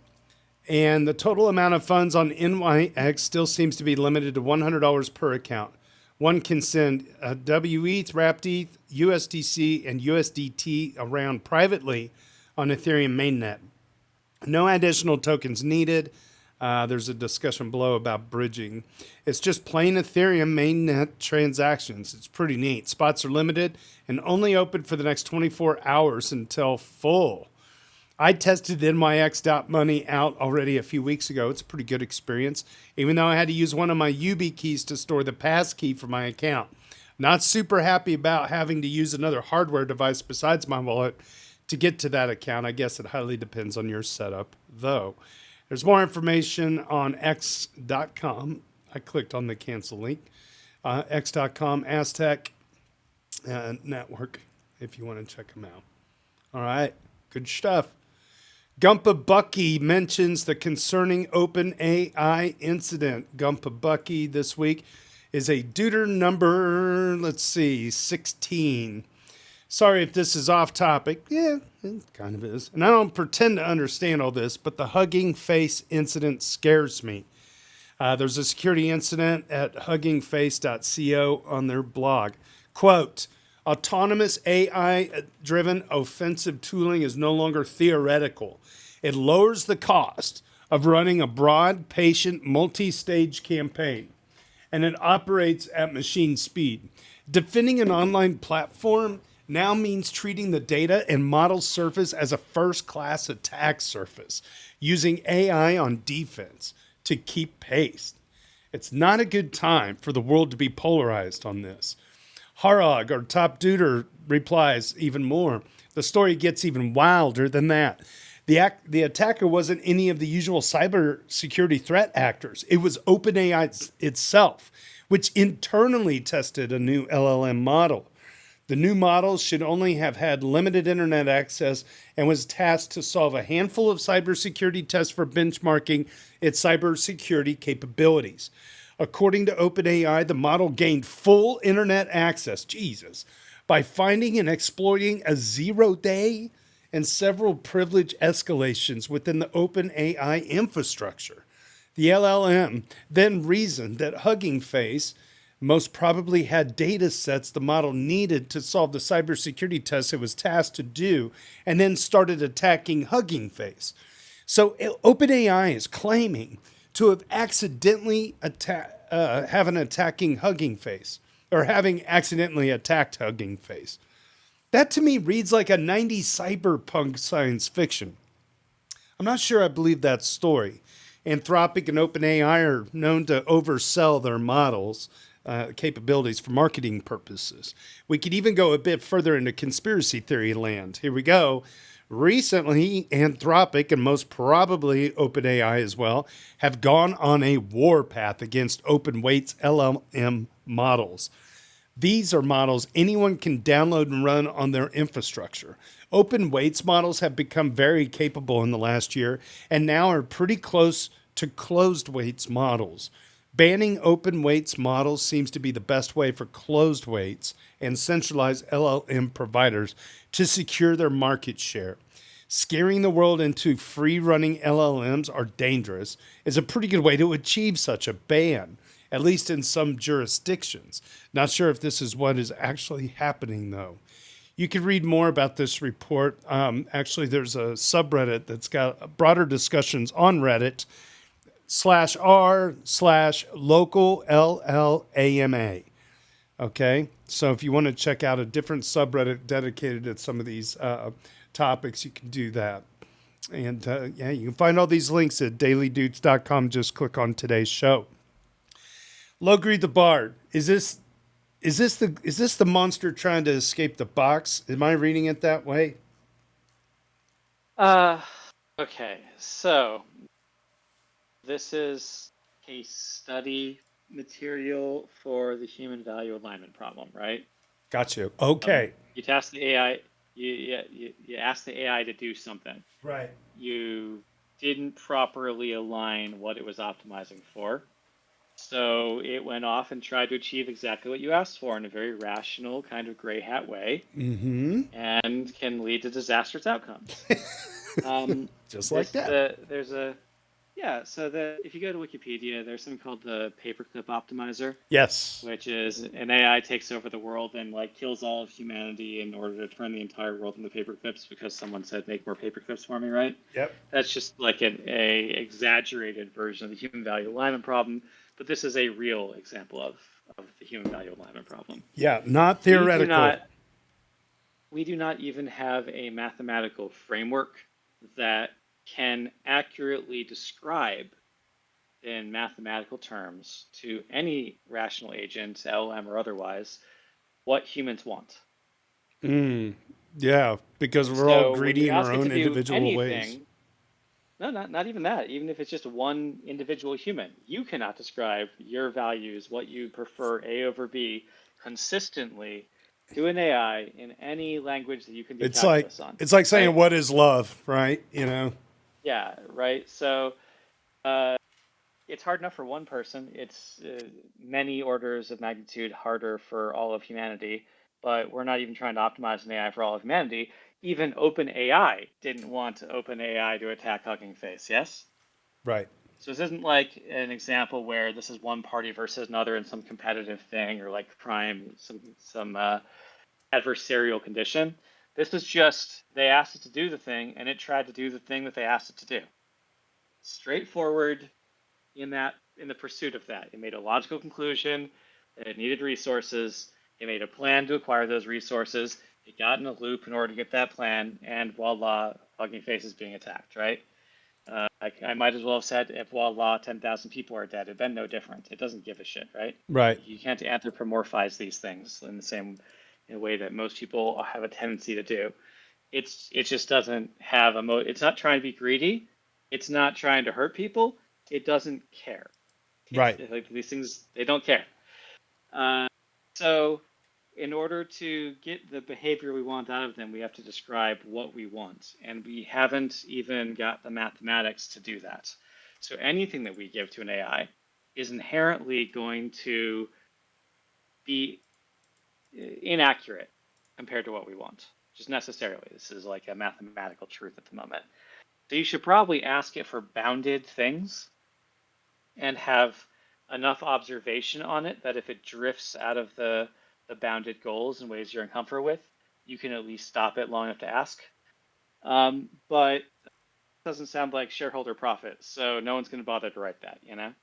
And the total amount of funds on NYX still seems to be limited to $100 per account. One can send WETH, WrappedETH, USDC, and USDT around privately on Ethereum mainnet. No additional tokens needed. There's a discussion below about bridging. It's just plain Ethereum mainnet transactions. It's pretty neat. Spots are limited and only open for the next 24 hours until full. I tested NYX.money out already a few weeks ago. It's a pretty good experience, even though I had to use one of my UB keys to store the passkey for my account. Not super happy about having to use another hardware device besides my wallet to get to that account. I guess it highly depends on your setup, though. There's more information on x.com. I clicked on the cancel link. X.com, Aztec network, if you want to check them out. All right, good stuff. Gumpa Bucky mentions the concerning OpenAI incident. Gumpa Bucky this week is a Deuter number, 16. Sorry if this is off topic. Yeah, it kind of is. And I don't pretend to understand all this, but the Hugging Face incident scares me. There's a security incident at huggingface.co on their blog. Quote, autonomous AI-driven offensive tooling is no longer theoretical. It lowers the cost of running a broad, patient, multi-stage campaign, and it operates at machine speed. Defending an online platform now means treating the data and model surface as a first-class attack surface, using AI on defense to keep pace. It's not a good time for the world to be polarized on this. Harag, our top duder, replies even more. The story gets even wilder than that. The attacker wasn't any of the usual cybersecurity threat actors. It was OpenAI itself, which internally tested a new LLM model. The new model should only have had limited internet access and was tasked to solve a handful of cybersecurity tests for benchmarking its cybersecurity capabilities. According to OpenAI, the model gained full internet access, by finding and exploiting a 0-day and several privilege escalations within the OpenAI infrastructure. The LLM then reasoned that Hugging Face most probably had data sets the model needed to solve the cybersecurity tests it was tasked to do, and then started attacking Hugging Face. So OpenAI is claiming to have accidentally have an attacking Hugging Face, or having accidentally attacked Hugging Face. That to me reads like a 90s cyberpunk science fiction. I'm not sure I believe that story. Anthropic and OpenAI are known to oversell their models capabilities for marketing purposes. We could even go a bit further into conspiracy theory land. Here we go. Recently, Anthropic and most probably OpenAI as well have gone on a warpath against OpenWeight's LLM models. These are models anyone can download and run on their infrastructure. OpenWeight's models have become very capable in the last year and now are pretty close to closed-weight's models. Banning OpenWeight's models seems to be the best way for closed weights and centralized LLM providers to secure their market share. Scaring the world into free-running LLMs are dangerous is a pretty good way to achieve such a ban, at least in some jurisdictions. Not sure if this is what is actually happening, though. You can read more about this report. Actually, there's a subreddit that's got broader discussions on Reddit /r/local LLAMA. Okay, so if you want to check out a different subreddit dedicated to some of these topics, you can do that. And yeah, you can find all these links at dailydoots.com. Just click on today's show. LogrisTheBard. Is this the monster trying to escape the box? Am I reading it that way? Okay, so this is case study material for the human value alignment problem, right? Got you. Okay. You task the AI, you ask the AI to do something. Right. You didn't properly align what it was optimizing for. So it went off and tried to achieve exactly what you asked for in a very rational, kind of gray hat way, and can lead to disastrous outcomes. Just like that. If you go to Wikipedia, there's something called the paperclip optimizer. Yes. Which is an AI takes over the world and like kills all of humanity in order to turn the entire world into paperclips because someone said make more paperclips for me, right? Yep. That's just like an exaggerated version of the human value alignment problem, but this is a real example of the human value alignment problem. Yeah, not theoretical. We do not even have a mathematical framework that can accurately describe in mathematical terms to any rational agent, LLM or otherwise, what humans want. Yeah, because we're all greedy in our own individual ways. No, not even that. Even if it's just one individual human, you cannot describe your values, what you prefer A over B, consistently to an AI in any language that you can do calculus on. It's like saying, right? What is love, right? You know? Yeah, right. So it's hard enough for one person. It's many orders of magnitude harder for all of humanity, but we're not even trying to optimize an AI for all of humanity. Even OpenAI didn't want OpenAI to attack Hugging Face, yes? Right. So this isn't like an example where this is one party versus another in some competitive thing or like crime, some adversarial condition. This was just, they asked it to do the thing, and it tried to do the thing that they asked it to do. Straightforward in the pursuit of that. It made a logical conclusion that it needed resources. It made a plan to acquire those resources. It got in a loop in order to get that plan, and voila, Hugging Face is being attacked, right? I might as well have said, if voila, 10,000 people are dead. It'd been no different. It doesn't give a shit, right? Right. You can't anthropomorphize these things in a way that most people have a tendency to do. It just doesn't have it's not trying to be greedy. It's not trying to hurt people. It doesn't care. Right. Like these things, they don't care. So in order to get the behavior we want out of them, we have to describe what we want. And we haven't even got the mathematics to do that. So anything that we give to an AI is inherently going to be inaccurate compared to what we want, just necessarily. This is like a mathematical truth at the moment. So you should probably ask it for bounded things and have enough observation on it that if it drifts out of the bounded goals in ways you're uncomfortable with, you can at least stop it long enough to ask. But it doesn't sound like shareholder profit, so no one's going to bother to write that, you know?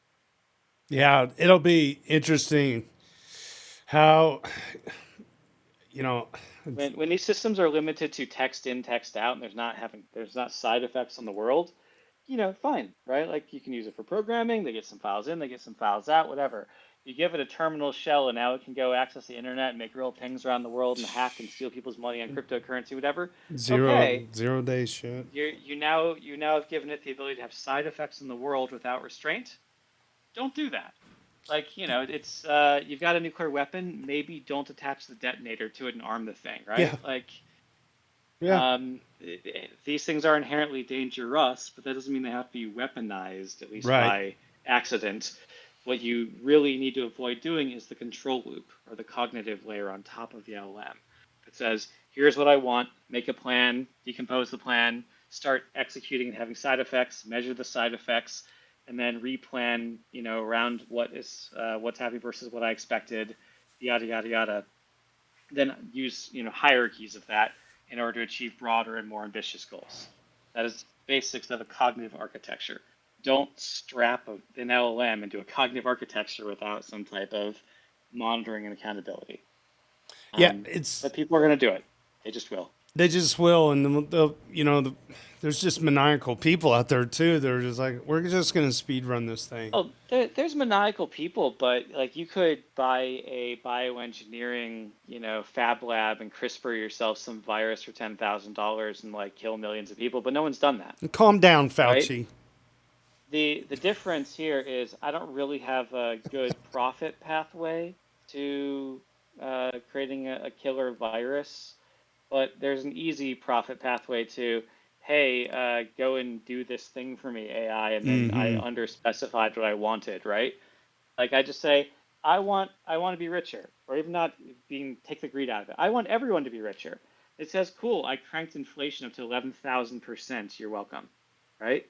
Yeah, it'll be interesting how, you know, When these systems are limited to text in, text out, and there's not side effects on the world, fine, right? Like you can use it for programming. They get some files in, they get some files out, whatever. You give it a terminal shell, and now it can go access the internet and make real pings around the world and hack and steal people's money on cryptocurrency, whatever. Okay, zero day shit. you now have given it the ability to have side effects in the world without restraint. Don't do that. Like, it's you've got a nuclear weapon. Maybe don't attach the detonator to it and arm the thing, right? Yeah. Like, Yeah. these things are inherently dangerous, but that doesn't mean they have to be weaponized, at least Right. by accident. What you really need to avoid doing is the control loop or the cognitive layer on top of the LLM. It says, here's what I want, make a plan, decompose the plan, start executing and having side effects, measure the side effects, and then replan, around what's happening versus what I expected, yada yada yada. Then use hierarchies of that in order to achieve broader and more ambitious goals. That is basics of a cognitive architecture. Don't strap an LLM into a cognitive architecture without some type of monitoring and accountability. Yeah, But people are going to do it. They just will. They just will, and there's just maniacal people out there too. They're just like, we're just gonna speed run this thing. Oh, there's maniacal people, but like you could buy a bioengineering, fab lab and CRISPR yourself some virus for $10,000 and like kill millions of people, but no one's done that. Calm down, Fauci. Right? The difference here is I don't really have a good profit pathway to creating a killer virus, but there's an easy profit pathway to, hey, go and do this thing for me, AI, and then I underspecified what I wanted, right? Like I just say, I want to be richer, or even not take the greed out of it. I want everyone to be richer. It says, cool, I cranked inflation up to 11,000%. You're welcome, right?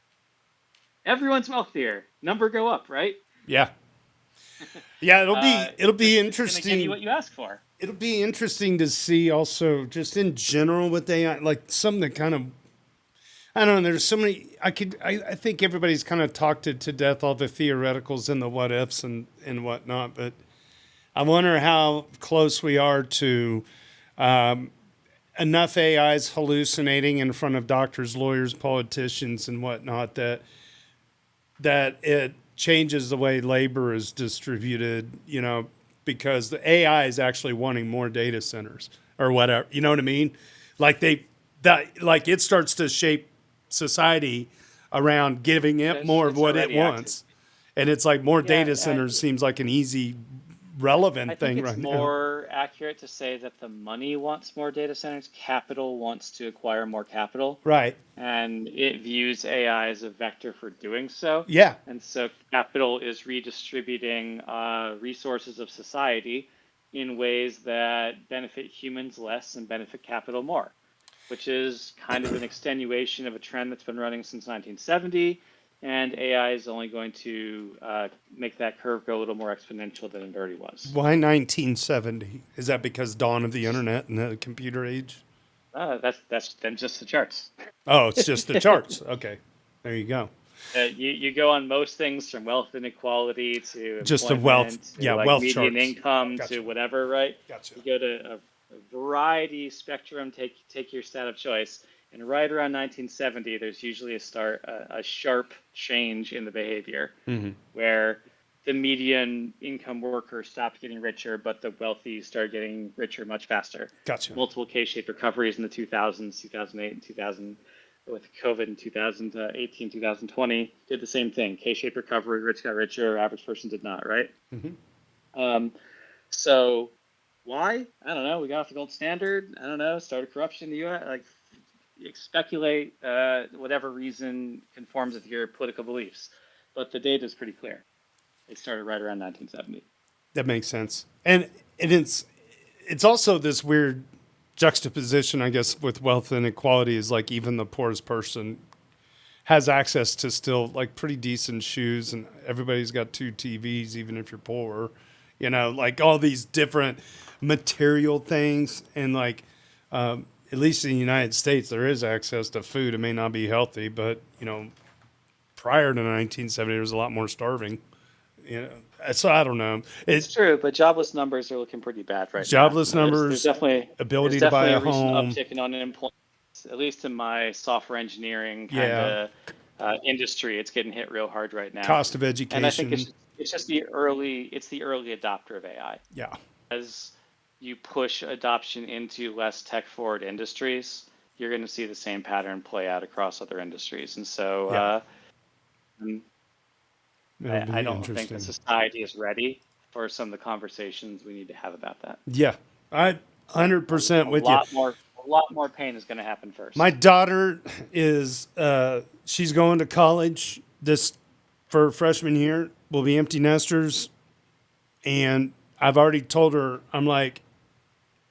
Everyone's wealthier. Number go up, right? Yeah. Yeah, it'll be interesting. It's gonna give you what you ask for. It'll be interesting to see also just in general with AI, like something that kind of, I don't know. There's so many. I think everybody's kind of talked it to death, all the theoreticals and the what ifs and whatnot. But I wonder how close we are to enough AIs hallucinating in front of doctors, lawyers, politicians, and whatnot that it changes the way labor is distributed. Because the AI is actually wanting more data centers or whatever. You know what I mean? Like it starts to shape society around giving it more of what it wants. And it's like more data centers seems like an easy, relevant thing right now. It's more accurate to say that the money wants more data centers. Capital wants to acquire more capital. Right. And it views AI as a vector for doing so. Yeah. And so capital is redistributing resources of society in ways that benefit humans less and benefit capital more, which is kind of an extenuation of a trend that's been running since 1970. And AI is only going to make that curve go a little more exponential than it already was. Why 1970? Is that because dawn of the internet and the computer age? That's then just the charts. Oh, it's just the charts. Okay, there you go. You go on most things from wealth inequality to just the wealth, to like wealth median charts. income Gotcha. to whatever, right? Gotcha. You go to a variety spectrum. Take your stat of choice, and right around 1970, there's usually a sharp change in the behavior where the median income worker stopped getting richer, but the wealthy started getting richer much faster. Gotcha. Multiple K-shaped recoveries in the 2000s, 2008, and 2000. With COVID in 2018, 2020, did the same thing. K-shaped recovery, rich got richer, average person did not, right? So why? I don't know. We got off the gold standard. I don't know. Started corruption in the U.S. Like, speculate. Whatever reason conforms with your political beliefs, but the data is pretty clear. It started right around 1970. That makes sense, and it's also this weird juxtaposition, I guess, with wealth inequality is like even the poorest person has access to still like pretty decent shoes, and everybody's got 2 TVs, even if you're poor. Like all these different material things, and like at least in the United States, there is access to food. It may not be healthy, but prior to 1970, there was a lot more starving. So I don't know. It's true, but jobless numbers are looking pretty bad right now. Jobless There's numbers, definitely ability to buy a a recent home. uptick in unemployment, at least in my software engineering kind Yeah, of industry. It's getting hit real hard right now, cost of and I think education. it's just the early adopter of AI. Yeah, As you push adoption into less tech forward industries, you're going to see the same pattern play out across other industries, and so. yeah, Um, it'll I be don't think the interesting. society is ready for some of the conversations we need to have about that. Yeah, I A, 100% a with you. lot more, a lot more pain is going to happen My first. daughter is she's going to college this for freshman year. We'll be empty nesters, and I've already told her, I'm like,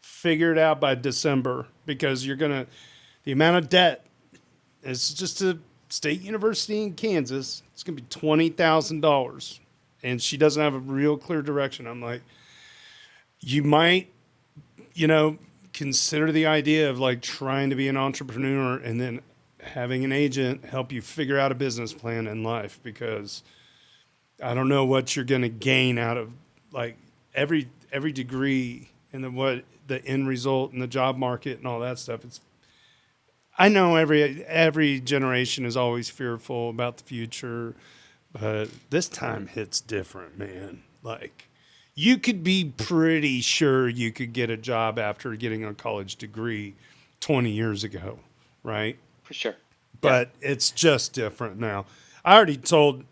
figure it out by December, because the amount of debt. It's just a state university in Kansas. It's gonna be $20,000, and she doesn't have a real clear direction. I'm like, you might, you know, consider the idea of like trying to be an entrepreneur and then having an agent help you figure out a business plan in life, because I don't know what you're going to gain out of like every degree and what the end result in the job market and all that stuff. I know every generation is always fearful about the future, but this time hits different, man. Like, you could be pretty sure you could get a job after getting a college degree 20 years ago, right? For sure. Yeah. But it's just different now. I already told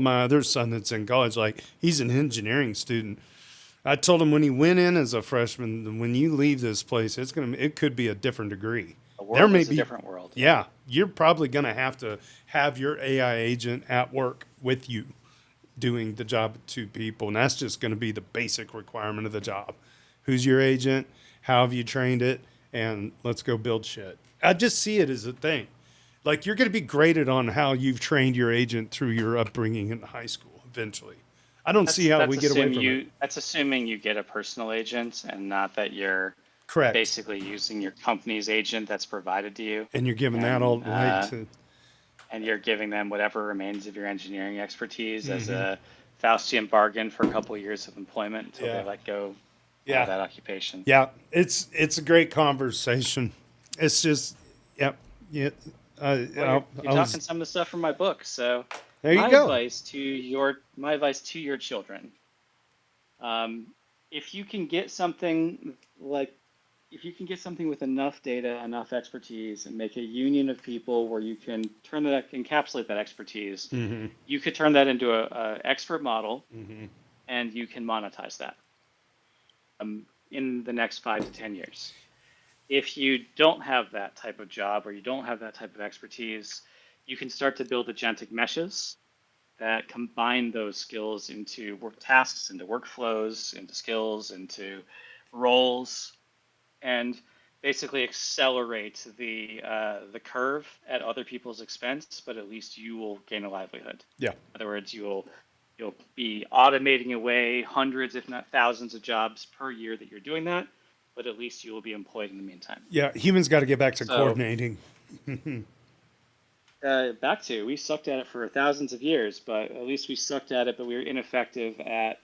my other son that's in college, like, he's an engineering student. I told him when he went in as a freshman, when you leave this place, it could be a different degree. The There world may is a be, different world. yeah, you're probably going to have your AI agent at work with you doing the job of 2 people. And that's just going to be the basic requirement of the job. Who's your agent? How have you trained it? And let's go build shit. I just see it as a thing. Like, you're going to be graded on how you've trained your agent through your upbringing in high school eventually. I don't see how we get away from it. That's assuming you get a personal agent and not that you're Correct. basically using your company's agent that's provided to you, And you're giving that all and right to. and you're giving them whatever remains of your engineering expertise as Mm-hmm. a Faustian bargain for a couple of years of employment until they Yeah. let go Yeah. that occupation. Yeah. It's a great conversation. It's just, yep. Yeah. Well, you're talking some of the stuff from my book. So There you my go. advice to your children, if you can get something like if you can get something with enough data, enough expertise, and make a union of people where you can encapsulate that expertise, Mm-hmm. you could turn that into a expert model, Mm-hmm. and you can monetize that in the next 5 to 10 years. If you don't have that type of job or you don't have that type of expertise, you can start to build agentic meshes that combine those skills into work tasks, into workflows, into skills, into roles, and basically accelerate the curve at other people's expense. But at least you will gain a livelihood. Yeah. In other words, you'll be automating away hundreds, if not thousands, of jobs per year that you're doing that. But at least you will be employed in the meantime. Yeah. Humans got to get back to So coordinating. we sucked at it for thousands of years, but at least we sucked at it, but we were ineffective at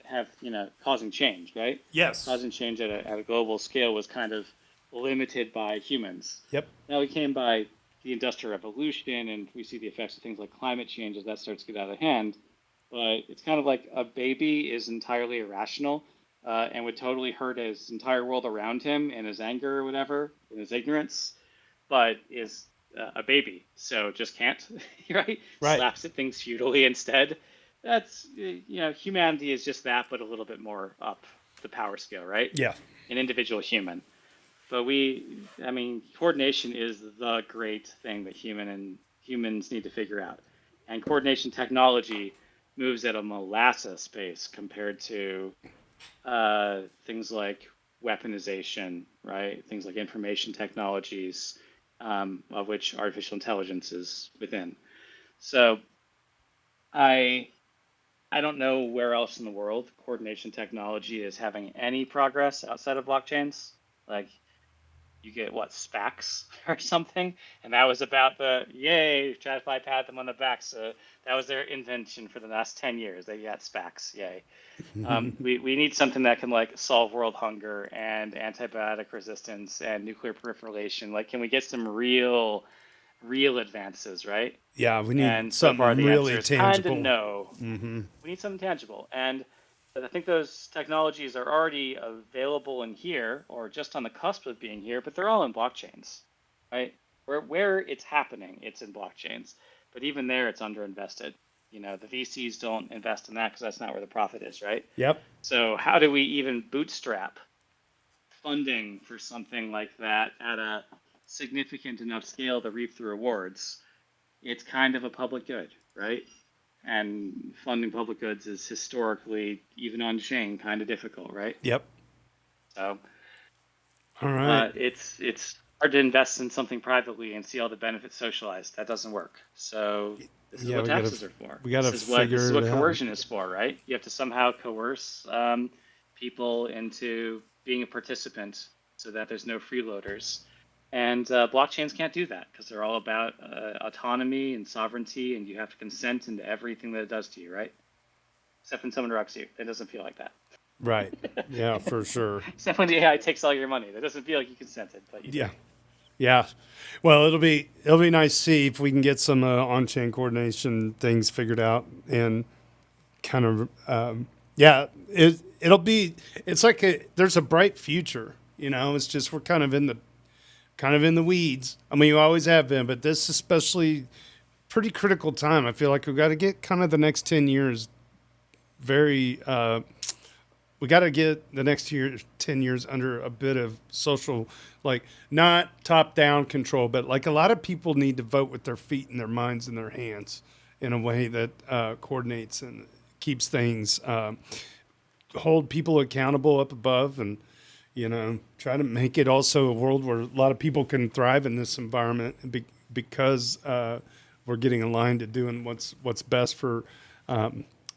causing change, right? Yes. Causing change at a global scale was kind of limited by humans. Yep. Now we came by the Industrial Revolution, and we see the effects of things like climate change as that starts to get out of hand. But it's kind of like a baby is entirely irrational and would totally hurt his entire world around him in his anger or whatever, in his ignorance, but is a baby, so just can't, right? Right. Slaps at things feudally instead. That's, humanity is just that, but a little bit more up the power scale, right? Yeah. An individual human. But coordination is the great thing that humans need to figure out. And coordination technology moves at a molasses pace compared to things like weaponization, right? Things like information technologies, of which artificial intelligence is within. So I I don't know where else in the world coordination technology is having any progress outside of blockchains. Like you get what, SPACs or something, and that was about the yay, TradFi pat them on the back. So that was their invention for the last 10 years. They got SPACs, yay. We need something that can like solve world hunger and antibiotic resistance and nuclear proliferation. Like, can we get some real advances, right? Yeah, we need And so far, something the answer really is kind of tangible. no. We need something tangible. And I think those technologies are already available in here or just on the cusp of being here, but they're all in blockchains, right? Where it's happening, it's in blockchains. But even there, it's underinvested. You know, the VCs don't invest in that because that's not where the profit is, right? Yep. So how do we even bootstrap funding for something like that at a significant enough scale to reap the rewards? It's kind of a public good, right? And funding public goods is historically, even on chain, kind of difficult, right? Yep. So All right. it's hard to invest in something privately and see all the benefits socialized. That doesn't work. So this is Yeah, what taxes are for. we gotta This is what figure it out. coercion is for, right? You have to somehow coerce people into being a participant so that there's no freeloaders. And blockchains can't do that because they're all about autonomy and sovereignty, and you have to consent into everything that it does to you, right? Except when someone directs you. It doesn't feel like that. Right. Yeah, for sure. Except when the AI takes all your money. That doesn't feel like you consented, but you Yeah. did. Yeah. Well, it'll be nice to see if we can get some on-chain coordination things figured out and kind of yeah, it's like there's a bright future, you know. It's just we're kind of in the weeds. I mean, you always have been, but this especially pretty critical time. I feel like we've got to get kind of the next 10 years very we got to get the next 10 years under a bit of social, like not top down control, but like a lot of people need to vote with their feet and their minds and their hands in a way that coordinates and keeps things, hold people accountable up above, and, you know, try to make it also a world where a lot of people can thrive in this environment because we're getting aligned to doing what's best for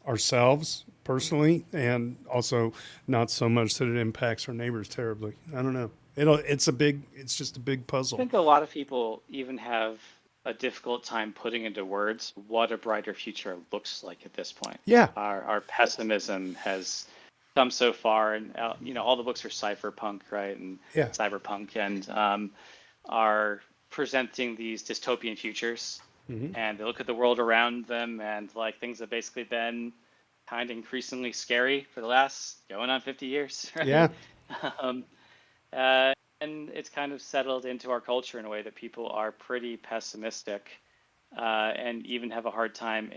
ourselves personally, and also not so much that it impacts our neighbors terribly. I don't know. It's just a big I puzzle. think a lot of people even have a difficult time putting into words what a brighter future looks like at this point. Yeah. Our pessimism has come so far, and you know, all the books are cypherpunk, right, and Yeah. cyberpunk, and are presenting these dystopian futures, and they look at the world around them, and like things have basically been kind of increasingly scary for the last going on 50 years, right? Yeah. um, and it's kind of settled into our culture in a way that people are pretty pessimistic, and even have a hard time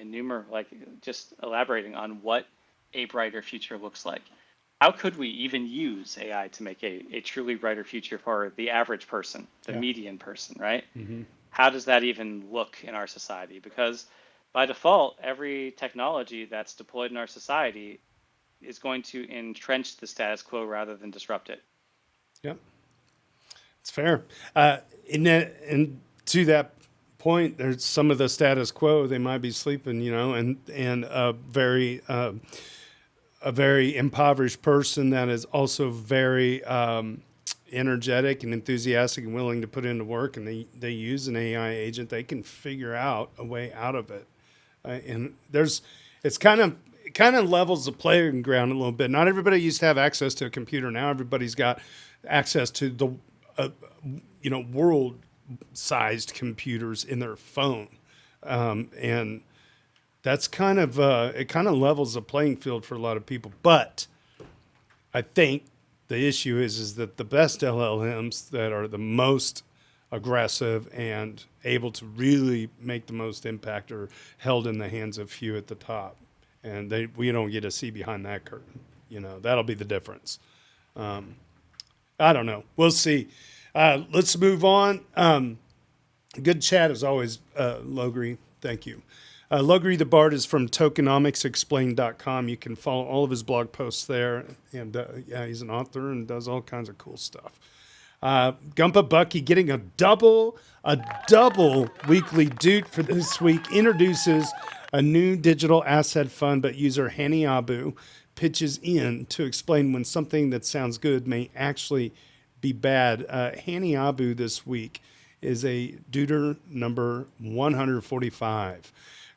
just elaborating on what a brighter future looks like. How could we even use AI to make a truly brighter future for the average person, the Yeah. median person, right? How does that even look in our society? Because by default, every technology that's deployed in our society is going to entrench the status quo rather than disrupt it. Yep. It's fair. And to that point, there's some of the status quo. They might be sleeping, you know, and a very impoverished person that is also very energetic and enthusiastic and willing to put into work, and they use an AI agent, they can figure out a way out of it. And it kind of levels the playing ground a little bit. Not everybody used to have access to a computer. Now everybody's got access to the world-sized computers in their phone, and that's kind of it kind of levels the playing field for a lot of people. But I think the issue is that the best LLMs that are the most aggressive and able to really make the most impact are held in the hands of few at the top, and we don't get to see behind that curtain. You know, that'll be the difference. I don't know. We'll see. Let's move on. Good chat as always, Logri. Thank you. LogrisTheBard is from tokenomicsexplained.com. You can follow all of his blog posts there. And yeah, he's an author and does all kinds of cool stuff. Gumpa Bucky getting a double weekly doot for this week introduces a new digital asset fund, but user Hani Abu pitches in to explain when something that sounds good may actually be bad. Hani Abu this week is a duder number 145.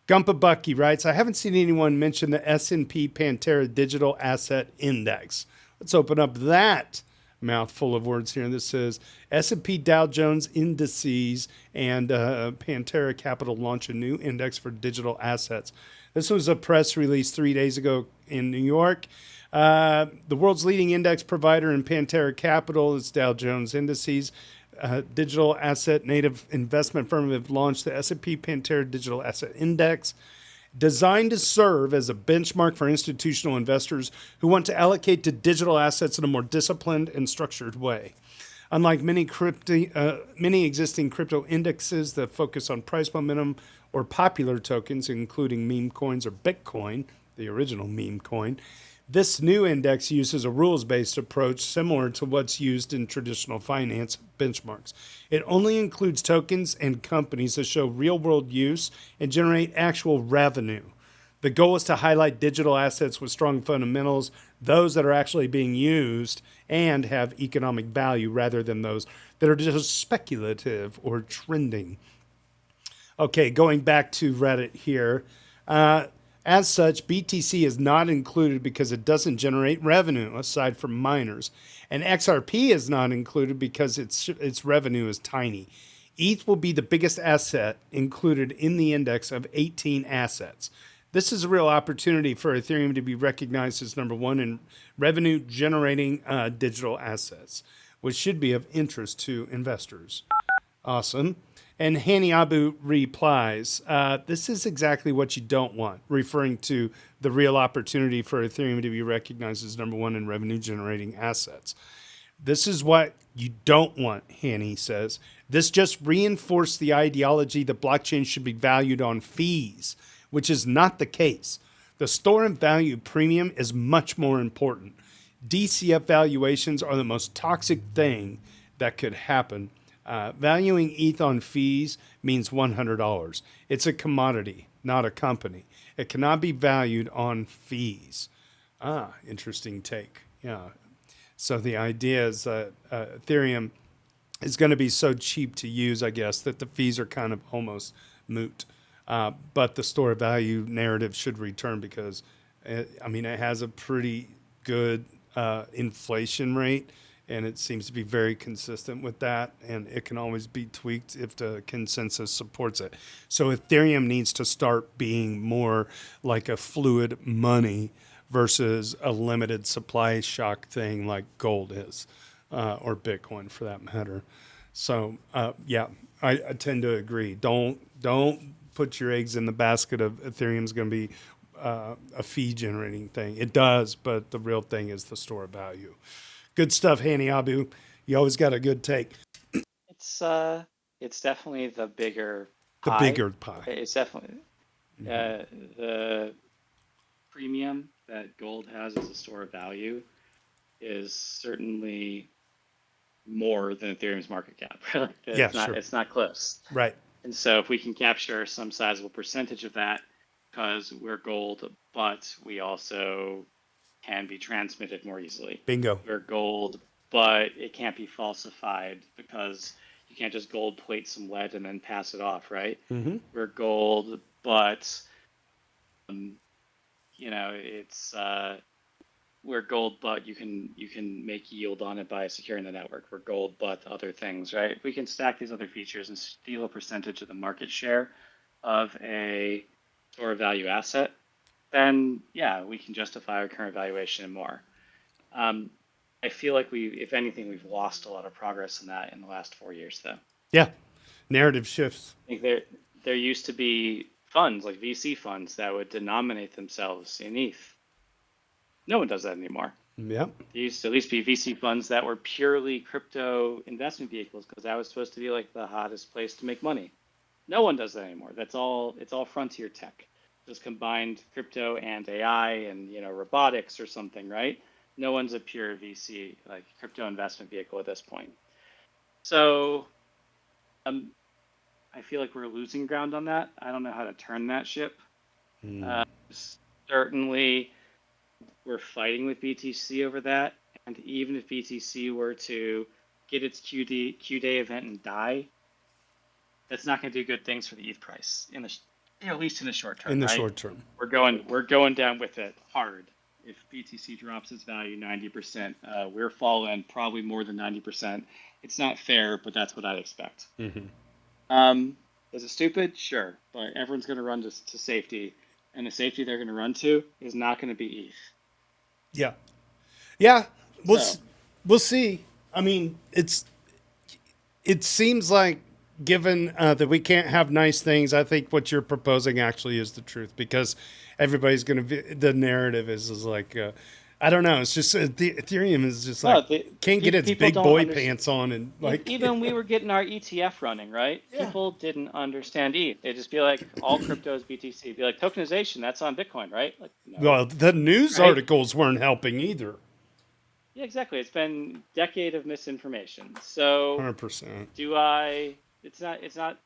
Gumpa Bucky writes, I haven't seen anyone mention the S&P Pantera Digital Asset Index. Let's open up that mouthful of words here. This says S&P Dow Jones Indices and Pantera Capital launch a new index for digital assets. This was a press release 3 days ago in New York. The world's leading index provider in Pantera Capital is Dow Jones Indices. Digital asset native investment firm have launched the S&P Pantera Digital Asset Index, designed to serve as a benchmark for institutional investors who want to allocate to digital assets in a more disciplined and structured way. Unlike many existing crypto indexes that focus on price momentum or popular tokens, including meme coins or Bitcoin, the original meme coin, this new index uses a rules-based approach similar to what's used in traditional finance benchmarks. It only includes tokens and companies that show real-world use and generate actual revenue. The goal is to highlight digital assets with strong fundamentals, those that are actually being used and have economic value rather than those that are just speculative or trending. Okay, going back to Reddit here. As such, BTC is not included because it doesn't generate revenue aside from miners. And XRP is not included because its revenue is tiny. ETH will be the biggest asset included in the index of 18 assets. This is a real opportunity for Ethereum to be recognized as number one in revenue generating digital assets, which should be of interest to investors. Awesome. And Hani Abu replies, this is exactly what you don't want, referring to the real opportunity for Ethereum to be recognized as number one in revenue generating assets. This is what you don't want, Hani says. This just reinforced the ideology that blockchain should be valued on fees, which is not the case. The store and value premium is much more important. DCF valuations are the most toxic thing that could happen. Valuing ETH on fees means $100. It's a commodity, not a company. It cannot be valued on fees. Interesting take. Yeah. So the idea is that Ethereum is going to be so cheap to use, I guess, that the fees are kind of almost moot. But the store value narrative should return because, it has a pretty good inflation rate. And it seems to be very consistent with that. And it can always be tweaked if the consensus supports it. So Ethereum needs to start being more like a fluid money versus a limited supply shock thing like gold is, or Bitcoin for that matter. So, I tend to agree. Don't put your eggs in the basket of Ethereum's going to be a fee generating thing. It does, but the real thing is the store value. Good stuff, Hani Abu. You always got a good take. It's definitely the bigger The pie. bigger pie. It's definitely the premium that gold has as a store of value is certainly more than Ethereum's market cap. It's not close. Right. And so if we can capture some sizable percentage of that, because we're gold, but we also can be transmitted more easily. Bingo. We're gold, but it can't be falsified because you can't just gold plate some lead and then pass it off, right? Mm-hmm. We're gold, but we're gold, but you can make yield on it by securing the network. We're gold, but other things, right? If we can stack these other features and steal a percentage of the market share of a store of value asset, then we can justify our current valuation and more. I feel like if anything, we've lost a lot of progress in that in the last 4 years, though. Yeah, narrative shifts. I think there used to be funds like VC funds that would denominate themselves in ETH. No one does that anymore. Yep. There used to at least be VC funds that were purely crypto investment vehicles because that was supposed to be like the hottest place to make money. No one does that anymore. It's all frontier tech. Just combined crypto and AI and robotics or something, right? No one's a pure VC like crypto investment vehicle at this point. So I feel like we're losing ground on that. I don't know how to turn that ship. Certainly, we're fighting with BTC over that. And even if BTC were to get its Q day event and die, that's not going to do good things for the ETH price at least in the short term. In the right? short term, We're going down with it hard. If BTC drops its value 90%, we're falling probably more than 90%. It's not fair, but that's what I'd expect. Is it stupid? Sure, but everyone's going to run to safety, and the safety they're going to run to is not going to be ETH. Yeah. We'll So- we'll see. I mean, it seems like, given that we can't have nice things, I think what you're proposing actually is the truth, because everybody's going to be, the narrative is like, I don't know. It's just the Ethereum is just like can't get its people big don't boy understand- pants on, and like Even we were getting our ETF running, right? Yeah. People didn't understand ETH. They'd just be like, all crypto is BTC. Be like, tokenization, that's on Bitcoin, right? Like, no. well, the news Right. articles weren't helping either. Yeah, exactly. It's been a decade of misinformation. So 100%. It's not,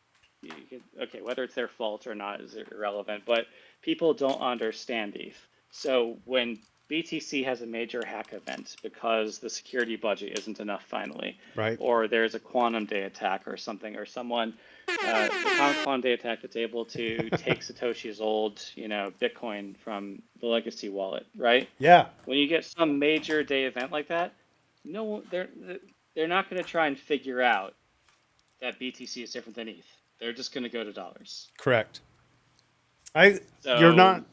okay, whether it's their fault or not is irrelevant, but people don't understand ETH. So when BTC has a major hack event because the security budget isn't enough finally, Right. or there's a quantum day attack or something, or someone, the quantum day attack that's able to take Satoshi's old, Bitcoin from the legacy wallet, right? Yeah. When you get some major day event like that, no, they're not going to try and figure out that BTC is different than ETH. They're just going to go to dollars. Correct. So You're not.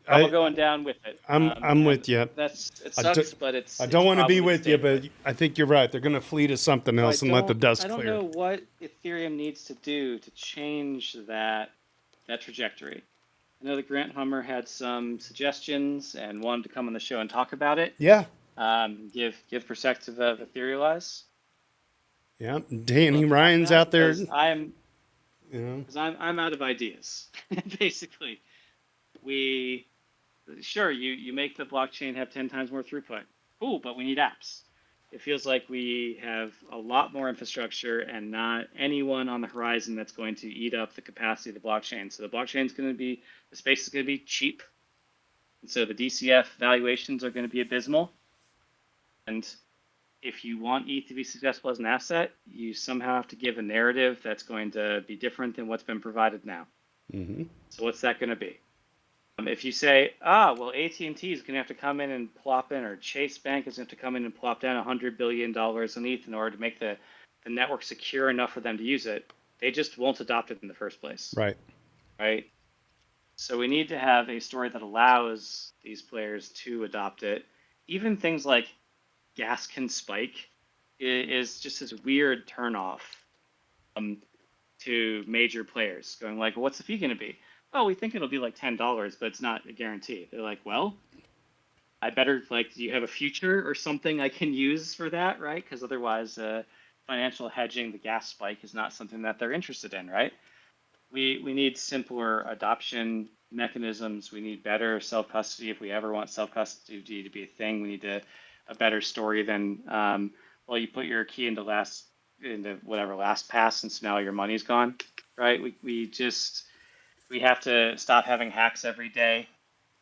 I'm going down with it. I'm with you. It sucks, but it's. I don't want to be probably with you, but I think you're right. They're going to flee to something else and let the dust clear. I don't know what Ethereum needs to do to change that trajectory. I know that Grant Hummer had some suggestions and wanted to come on the show and talk about it. Yeah. Give perspective of Etherealize. Yeah. Danny Ryan's out there. I'm out of ideas. Basically, you make the blockchain have 10 times more throughput. Cool, but we need apps. It feels like we have a lot more infrastructure and not anyone on the horizon that's going to eat up the capacity of the blockchain. So the space is going to be cheap. And so the DCF valuations are going to be abysmal. And if you want ETH to be successful as an asset, you somehow have to give a narrative that's going to be different than what's been provided now. Mm-hmm. So what's that going to be? If you say, AT&T is going to have to come in and plop in, or Chase Bank is going to have to come in and plop down $100 billion on ETH in order to make the network secure enough for them to use it, they just won't adopt it in the first place. Right. Right? So we need to have a story that allows these players to adopt it. Even things like gas can spike is just this weird turnoff to major players going like, what's the fee going to be? Oh, we think it'll be like $10, but it's not a guarantee. They're like, well, I better, do you have a future or something I can use for that, right? Because otherwise, financial hedging, the gas spike is not something that they're interested in, right? We need simpler adoption mechanisms. We need better self-custody. If we ever want self-custody to be a thing, we need a better story than, you put your key into LastPass, and so now your money's gone, right? We have to stop having hacks every day.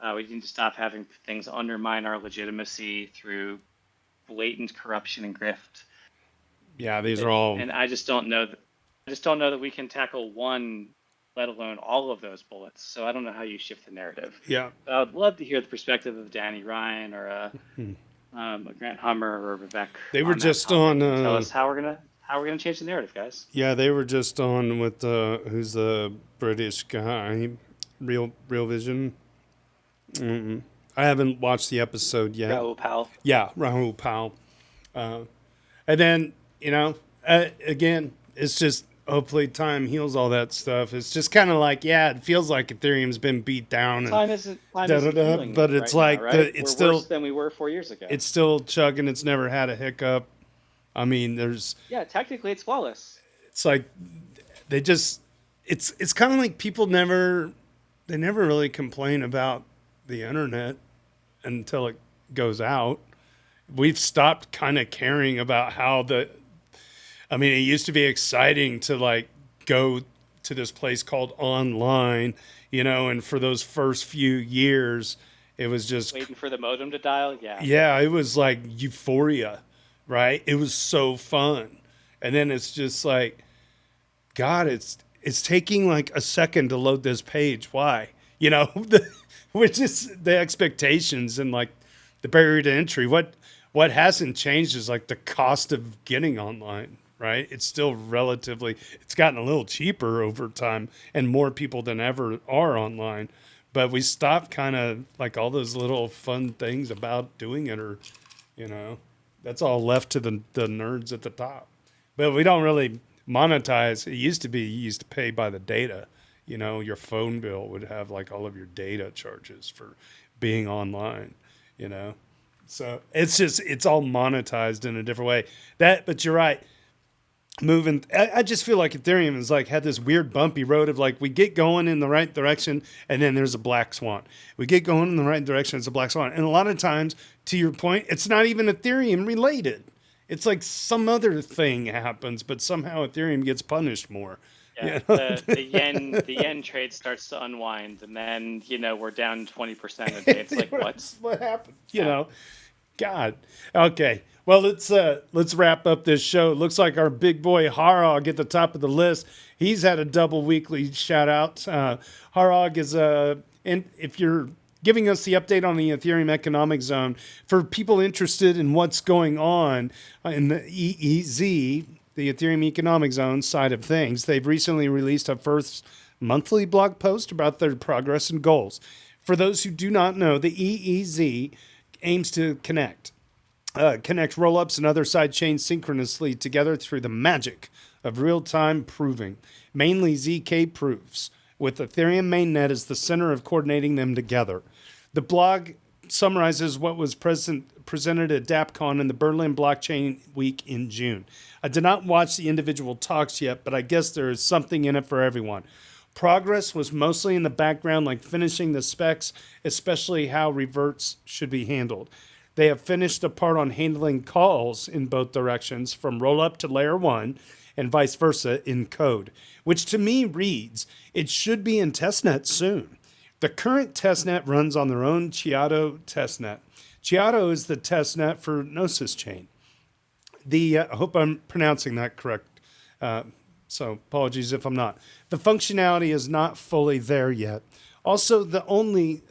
We need to stop having things undermine our legitimacy through blatant corruption and grift. Yeah, these are all. And I just don't know that we can tackle one, let alone all of those bullets. So I don't know how you shift the narrative. Yeah. But I would love to hear the perspective of Danny Ryan or a Grant Hummer or Vivek. They were just on. Tell us how we're gonna change the narrative, guys. Yeah, they were just on with who's the British guy, Real Vision. I haven't watched the episode yet. Rahul Pal. Yeah, Rahul Pal. And then again, it's just hopefully time heals all that stuff. It's just kind of like, it feels like Ethereum's been beat down. Time isn't healing but it's right like now, right? it's We're still worse than we were 4 years ago. It's still chugging. It's never had a hiccup. I mean, technically it's flawless. It's like it's kind of like people never really complain about the internet until it goes out. We've stopped kind of caring about how I mean, it used to be exciting to like go to this place called online, and for those first few years, it was just, Waiting for the modem to dial. Yeah. yeah, it was like euphoria, right? It was so fun. And then it's just like, God, it's taking like a second to load this page. Why? Which is the expectations and like the barrier to entry. What hasn't changed is like the cost of getting online, right? It's still it's gotten a little cheaper over time and more people than ever are online. But we stopped kind of like all those little fun things about doing it, or, you know, that's all left to the nerds at the top. But we don't really monetize. It used to be you used to pay by the data. Your phone bill would have like all of your data charges for being online, you know. So it's all monetized in a different way. But you're right. I just feel like Ethereum has like had this weird bumpy road of like we get going in the right direction and then there's a black swan. We get going in the right direction, it's a black swan. And a lot of times, to your point, it's not even Ethereum related. It's like some other thing happens, but somehow Ethereum gets punished more. Yeah, the yen trade starts to unwind, and then we're down 20% a day. It's like what happened? God. Okay. Well, let's wrap up this show. It looks like our big boy Harog at the top of the list. He's had a double weekly shout out. Harog is and if you're giving us the update on the Ethereum economic zone for people interested in what's going on in the EEZ, the Ethereum economic zone side of things, they've recently released a first monthly blog post about their progress and goals. For those who do not know, the EEZ aims to connect rollups and other side chains synchronously together through the magic of real-time proving, mainly ZK proofs, with Ethereum mainnet as the center of coordinating them together. The blog summarizes what was presented at DAppCon in the Berlin Blockchain Week in June. I did not watch the individual talks yet, but I guess there is something in it for everyone. Progress was mostly in the background, like finishing the specs, especially how reverts should be handled. They have finished the part on handling calls in both directions, from rollup to layer 1, and vice versa in code, which to me reads, it should be in testnet soon. The current testnet runs on their own Curator testnet. Curator is the testnet for Gnosis Chain. I hope I'm pronouncing that correct. So apologies if I'm not. The functionality is not fully there yet. Also, they only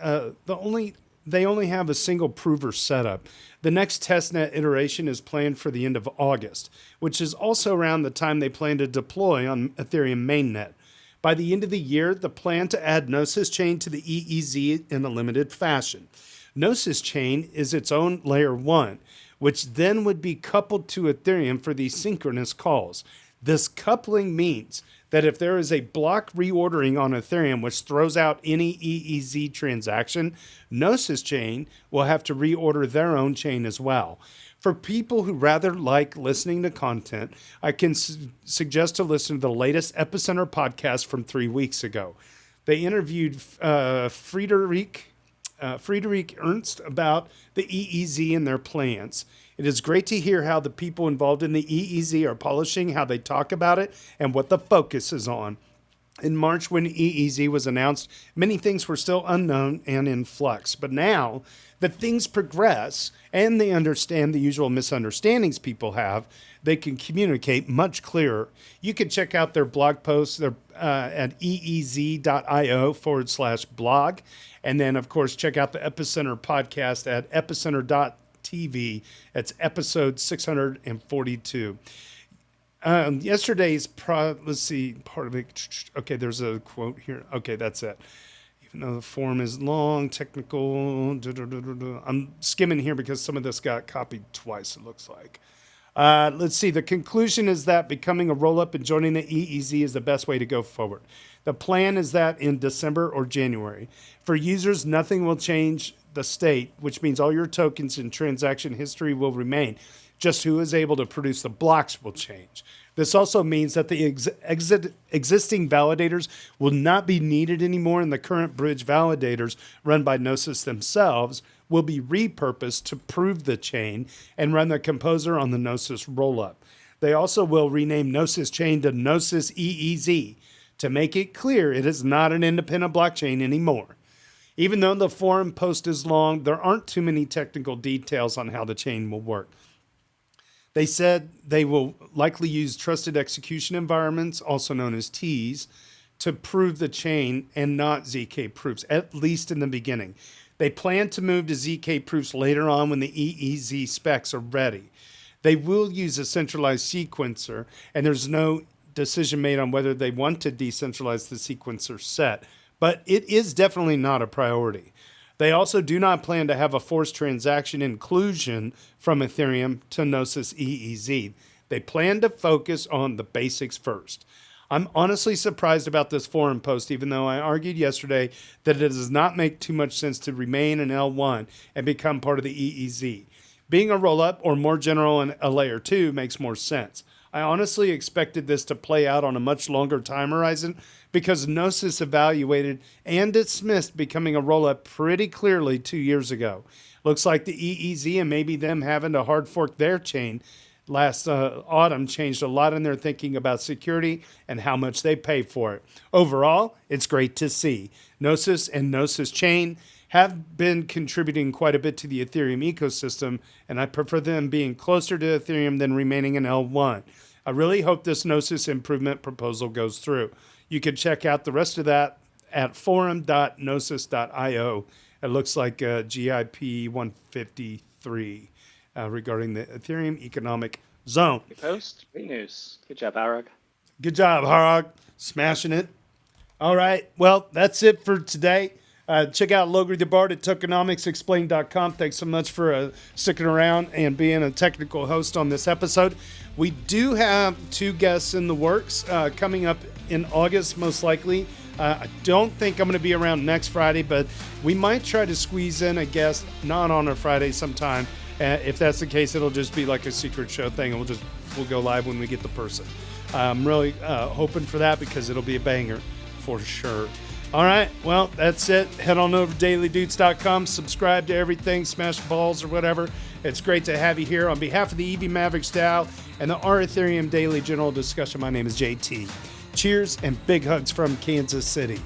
have a single prover setup. The next testnet iteration is planned for the end of August, which is also around the time they plan to deploy on Ethereum mainnet. By the end of the year, the plan to add Gnosis Chain to the EEZ in a limited fashion. Gnosis Chain is its own layer 1, which then would be coupled to Ethereum for these synchronous calls. This coupling means that if there is a block reordering on Ethereum which throws out any EEZ transaction, Gnosis Chain will have to reorder their own chain as well. For people who rather like listening to content, I can suggest to listen to the latest Epicenter podcast from 3 weeks ago. They interviewed Friedrich Ernst about the EEZ and their plans. It is great to hear how the people involved in the EEZ are polishing how they talk about it and what the focus is on. In March, when EEZ was announced, many things were still unknown and in flux. But now that things progress and they understand the usual misunderstandings people have, they can communicate much clearer. You can check out their blog posts at eez.io/blog. And then, of course, check out the Epicenter podcast at epicenter.tv. That's episode 642. Yesterday's let's see, part of it. Okay, there's a quote here. Okay, that's it. Even though the form is long, technical. I'm skimming here because some of this got copied twice, it looks like. Let's see. The conclusion is that becoming a rollup and joining the EEZ is the best way to go forward. The plan is that in December or January. For users, nothing will change the state, which means all your tokens and transaction history will remain. Just who is able to produce the blocks will change. This also means that the existing validators will not be needed anymore, and the current bridge validators run by Gnosis themselves will be repurposed to prove the chain and run the composer on the Gnosis rollup. They also will rename Gnosis Chain to Gnosis EEZ to make it clear it is not an independent blockchain anymore. Even though the forum post is long, there aren't too many technical details on how the chain will work. They said they will likely use trusted execution environments, also known as TEEs, to prove the chain and not ZK proofs, at least in the beginning. They plan to move to ZK proofs later on when the EEZ specs are ready. They will use a centralized sequencer, and there's no decision made on whether they want to decentralize the sequencer set, but it is definitely not a priority. They also do not plan to have a forced transaction inclusion from Ethereum to Gnosis EEZ. They plan to focus on the basics first. I'm honestly surprised about this forum post, even though I argued yesterday that it does not make too much sense to remain an L1 and become part of the EEZ. Being a rollup or more general in a layer 2 makes more sense. I honestly expected this to play out on a much longer time horizon because Gnosis evaluated and dismissed becoming a rollup pretty clearly 2 years ago. Looks like the EEZ and maybe them having to hard fork their chain last autumn changed a lot in their thinking about security and how much they pay for it. Overall, it's great to see. Gnosis and Gnosis Chain have been contributing quite a bit to the Ethereum ecosystem, and I prefer them being closer to Ethereum than remaining an L1. I really hope this Gnosis improvement proposal goes through. You can check out the rest of that at forum.gnosis.io. It looks like GIP 153 regarding the Ethereum economic zone. Good post. Great news. Good job, Harag. Good job, Harag. Smashing it. All right. Well, that's it for today. Check out LogrisTheBard at tokenomicsexplained.com. Thanks so much for sticking around and being a technical host on this episode. We do have 2 guests in the works coming up in August, most likely. I don't think I'm going to be around next Friday, but we might try to squeeze in a guest not on a Friday sometime. If that's the case, it'll just be like a secret show thing, and we'll go live when we get the person. I'm really hoping for that because it'll be a banger for sure. All right, well, that's it. Head on over to dailydoots.com, subscribe to everything, smash balls or whatever. It's great to have you here. On behalf of the EV Mavericks DAO and the R Ethereum Daily General Discussion, my name is JT. Cheers and big hugs from Kansas City.